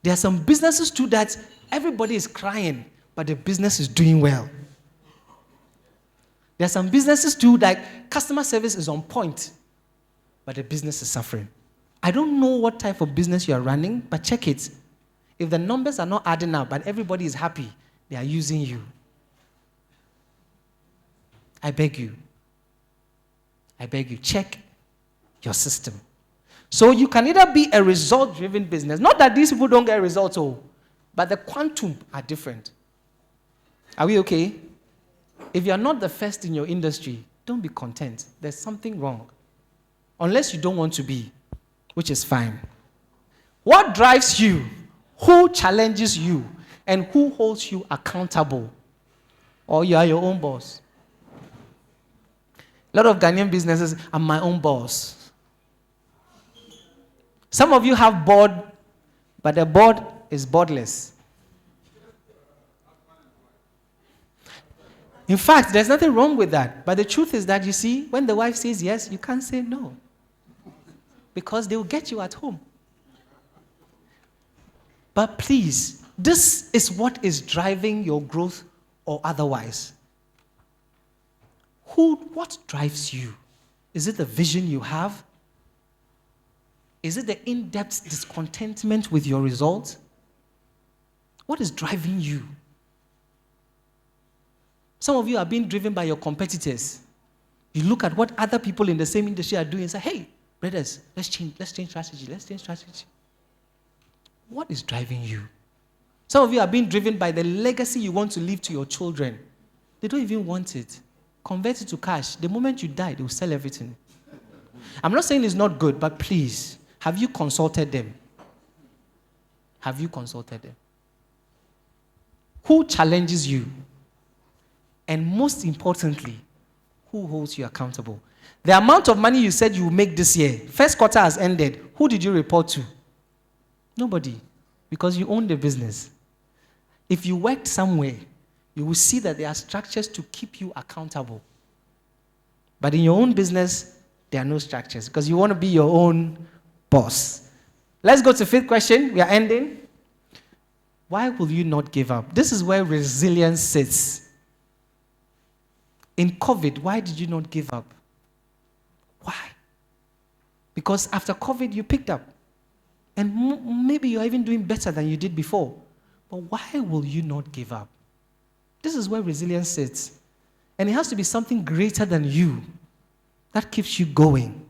There are some businesses too that everybody is crying, but the business is doing well. There are some businesses too that customer service is on point, but the business is suffering. I don't know what type of business you are running, but check it. If the numbers are not adding up, but everybody is happy, they are using you. I beg you, check your system. So you can either be a result-driven business, not that these people don't get results, but the quantum are different. Are we okay? If you are not the first in your industry, don't be content. There's something wrong. Unless you don't want to be, which is fine. What drives you? Who challenges you? And who holds you accountable? Or you are your own boss? A lot of Ghanaian businesses, I'm my own boss. Some of you have board, but the board is boardless. In fact, there's nothing wrong with that. But the truth is that, you see, when the wife says yes, you can't say no. Because they will get you at home. But please, this is what is driving your growth or otherwise. What drives you? Is it the vision you have? Is it the in-depth discontentment with your results? What is driving you? Some of you are being driven by your competitors. You look at what other people in the same industry are doing and say, hey, brothers, let's change strategy. What is driving you? Some of you are being driven by the legacy you want to leave to your children. They don't even want it. Convert it to cash. The moment you die, they will sell everything. I'm not saying it's not good, but please, have you consulted them? Have you consulted them? Who challenges you? And most importantly, who holds you accountable? The amount of money you said you will make this year, first quarter has ended. Who did you report to? Nobody, because you own the business. If you worked somewhere, you will see that there are structures to keep you accountable. But in your own business, there are no structures because you want to be your own boss. Let's go to the fifth question. We are ending. Why will you not give up? This is where resilience sits. In COVID, why did you not give up? Why? Because after COVID, you picked up. And maybe you're even doing better than you did before. But why will you not give up? This is where resilience sits. And it has to be something greater than you that keeps you going.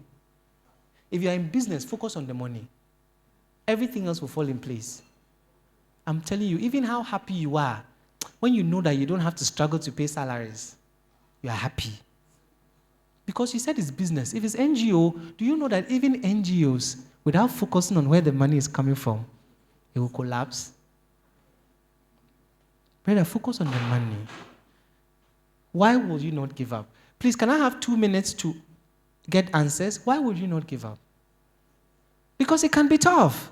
If you're in business, focus on the money. Everything else will fall in place. I'm telling you, even how happy you are, when you know that you don't have to struggle to pay salaries, you are happy. Because you said it's business. If it's NGO, do you know that even NGOs, without focusing on where the money is coming from, it will collapse? Brother, focus on the money. Why will you not give up? Please, can I have 2 minutes to get answers? Why would you not give up? Because it can be tough.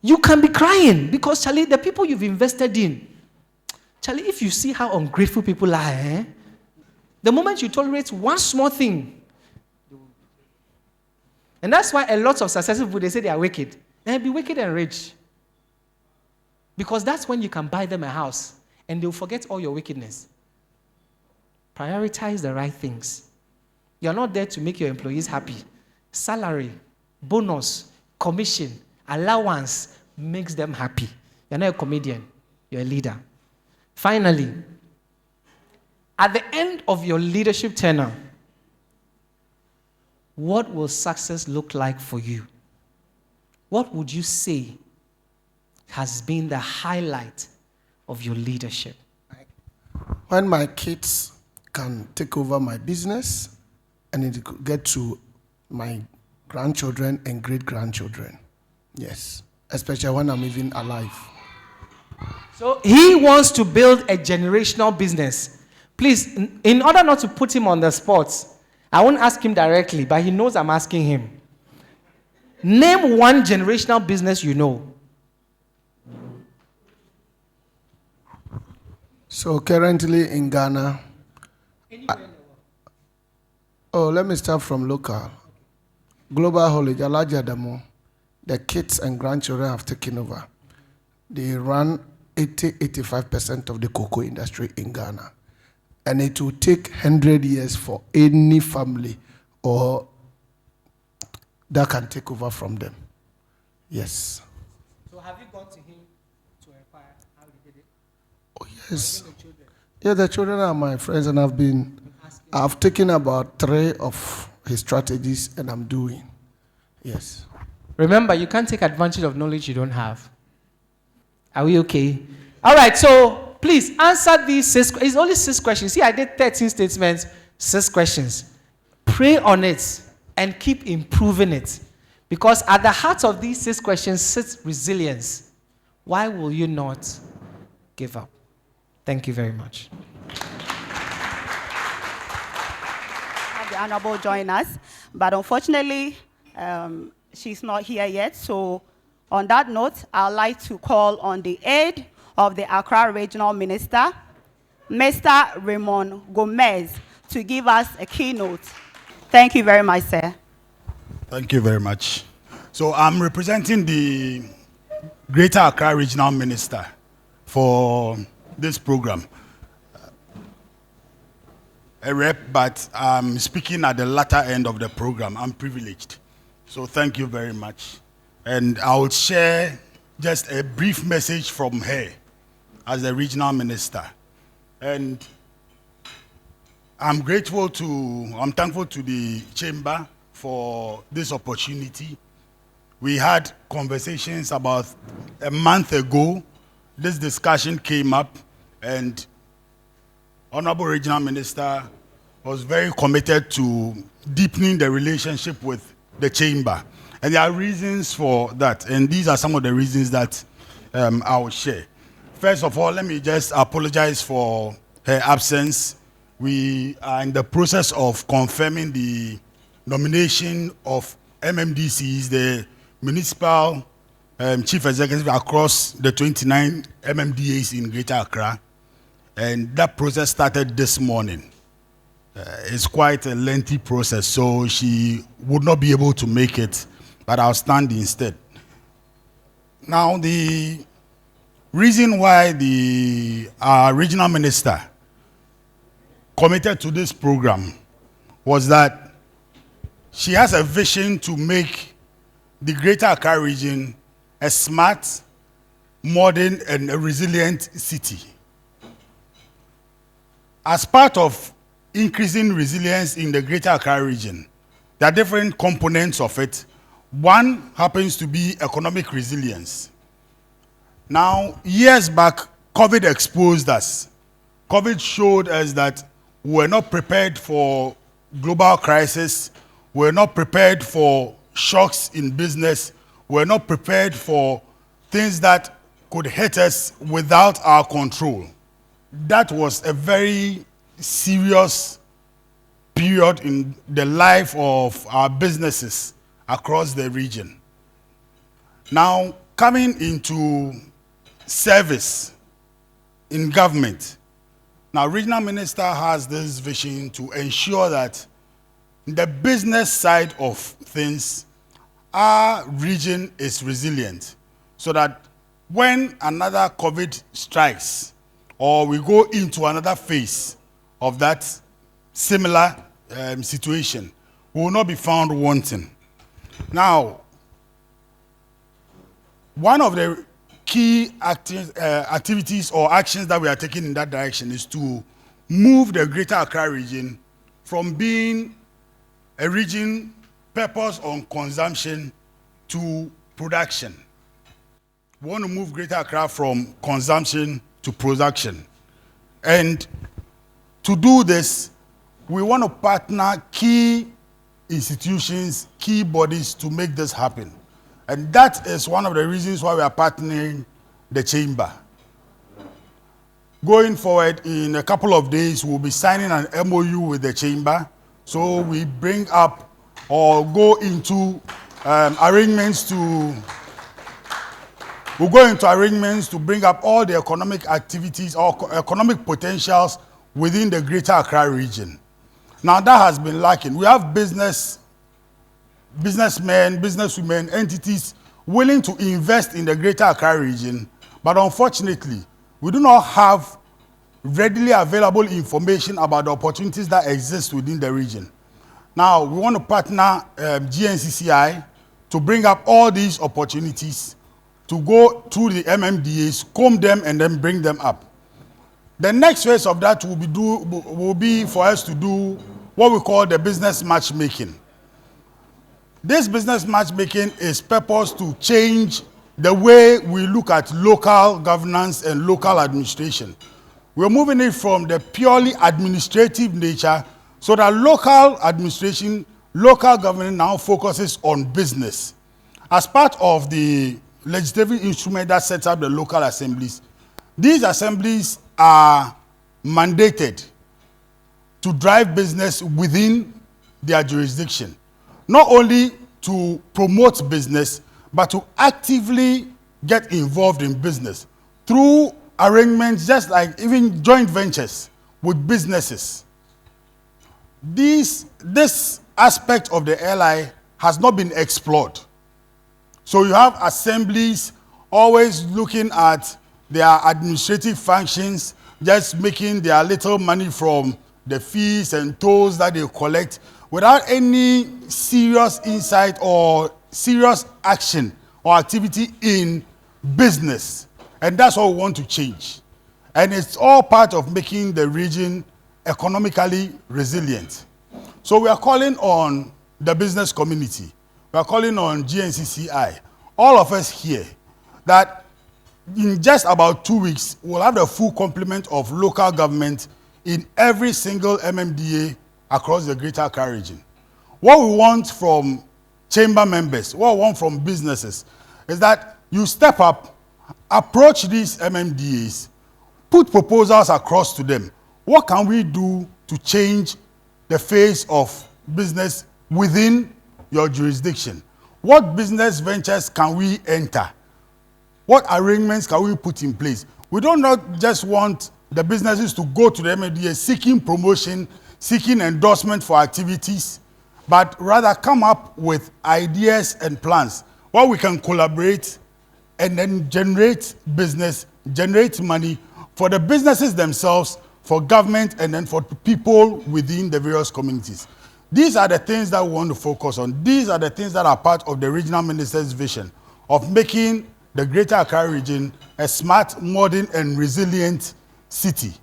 You can be crying because, Charlie, the people you've invested in, Charlie, if you see how ungrateful people are, the moment you tolerate one small thing, and that's why a lot of successful people, they say they are wicked. They'll be wicked and rich. Because that's when you can buy them a house, and they'll forget all your wickedness. Prioritize the right things. You're not there to make your employees happy. Salary, bonus, commission, allowance makes them happy. You're not a comedian. You're a leader. Finally, at the end of your leadership tenure, what will success look like for you? What would you say has been the highlight of your leadership? When my kids can take over my business and it could get to my grandchildren and great-grandchildren. Yes, especially when I'm even alive. So he wants to build a generational business. Please, in order not to put him on the spot, I won't ask him directly, but he knows I'm asking him. Name one generational business you know. So currently in Ghana, let me start from local. Global College, Alaja Damo, the kids and grandchildren have taken over. They run 80-85% of the cocoa industry in Ghana. And it will take 100 years for any family or that can take over from them. Yes. So have you gone to him to inquire how he did it? Oh, yes. Yeah, the children are my friends, and I've taken about 3 of his strategies, and I'm doing. Yes. Remember, you can't take advantage of knowledge you don't have. Are we okay? All right, so please answer these 6 questions. It's only 6 questions. See, I did 13 statements, 6 questions. Pray on it and keep improving it. Because at the heart of these 6 questions sits resilience. Why will you not give up? Thank you very much. Have the Honorable join us, but unfortunately, she's not here yet. So on that note, I'd like to call on the aide of the Accra Regional Minister, Mr. Raymond Gomez, to give us a keynote. Thank you very much, sir. Thank you very much. So I'm representing the Greater Accra Regional Minister for this program. A rep, but I'm speaking at the latter end of the program. I'm privileged. So thank you very much. And I will share just a brief message from her as the regional minister. And I'm thankful to the chamber for this opportunity. We had conversations about a month ago. This discussion came up, and Honorable Regional Minister was very committed to deepening the relationship with the chamber. And there are reasons for that, and these are some of the reasons that I will share. First of all, let me just apologize for her absence. We are in the process of confirming the nomination of MMDCs, the municipal chief executive across the 29 MMDAs in Greater Accra. And that process started this morning. It's quite a lengthy process, so she would not be able to make it, but I'll stand instead. Now, the reason why our regional minister committed to this program was that she has a vision to make the Greater Accra region a smart, modern, and a resilient city. As part of increasing resilience in the Greater Accra region, there are different components of it. One happens to be economic resilience. Now, years back, COVID exposed us. COVID showed us that we were not prepared for global crisis. We were not prepared for shocks in business. We were not prepared for things that could hit us without our control. That was a very serious period in the life of our businesses across the region. Now, coming into service in government, now regional minister has this vision to ensure that the business side of things, our region is resilient, so that when another COVID strikes or we go into another phase of that similar situation, we will not be found wanting. Now, one of the key activities or actions that we are taking in that direction is to move the Greater Accra region from being a region purposed on consumption to production. We want to move Greater Accra from consumption to production. And to do this, we want to partner key institutions, key bodies to make this happen. And that is one of the reasons why we are partnering the chamber. Going forward, in a couple of days, we'll be signing an MOU with the chamber. So we bring up or go into arrangements to bring up all the economic activities or economic potentials within the Greater Accra region. Now that has been lacking. We have businessmen, businesswomen, entities willing to invest in the Greater Accra region, but unfortunately, we do not have readily available information about the opportunities that exist within the region. Now, we want to partner Gncci to bring up all these opportunities, to go through the MMDAs, comb them, and then bring them up. The next phase of that will be for us to do what we call the business matchmaking. This business matchmaking is purposed to change the way we look at local governance and local administration. We're moving it from the purely administrative nature so that local administration, local government now focuses on business. As part of the legislative instrument that sets up the local assemblies, these assemblies are mandated to drive business within their jurisdiction. Not only to promote business, but to actively get involved in business through arrangements, just like even joint ventures with businesses. This aspect of the LI has not been explored. So you have assemblies always looking at their administrative functions, just making their little money from the fees and tolls that they collect without any serious insight or serious action or activity in business. And that's what we want to change. And it's all part of making the region economically resilient. So we are calling on the business community. We are calling on Gncci, all of us here, that in just about 2 weeks, we'll have the full complement of local government in every single MMDA across the Greater Accra region. What we want from chamber members, what we want from businesses, is that you step up, approach these MMDAs, put proposals across to them. What can we do to change the face of business within your jurisdiction? What business ventures can we enter? What arrangements can we put in place? We don't not just want the businesses to go to the MMDA seeking promotion, seeking endorsement for activities, but rather come up with ideas and plans where we can collaborate and then generate business, generate money for the businesses themselves, for government, and then for people within the various communities. These are the things that we want to focus on. These are the things that are part of the regional minister's vision of making the Greater Accra region a smart, modern, and resilient city.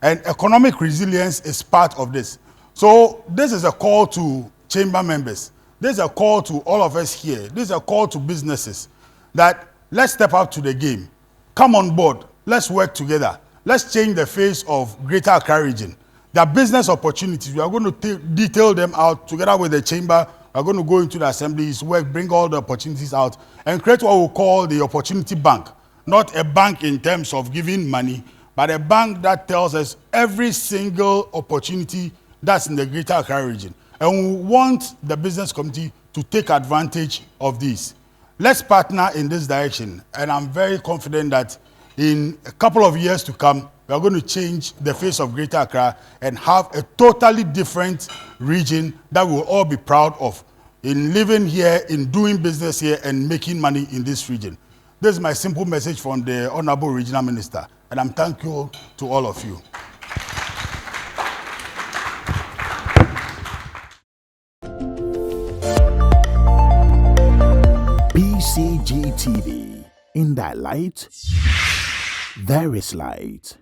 And economic resilience is part of this. So this is a call to chamber members. This is a call to all of us here. This is a call to businesses that let's step up to the game. Come on board. Let's work together. Let's change the face of Greater Accra region. There are business opportunities. We are going to detail them out together with the chamber. We are going to go into the assemblies, work, bring all the opportunities out, and create what we call the opportunity bank. Not a bank in terms of giving money, but a bank that tells us every single opportunity that's in the Greater Accra region. And we want the business community to take advantage of this. Let's partner in this direction. And I'm very confident that in a couple of years to come, we are going to change the face of Greater Accra and have a totally different region that we'll all be proud of in living here, in doing business here, and making money in this region. This is my simple message from the Honorable Regional Minister, and I'm thankful to all of you. PCG TV. In that light, there is light.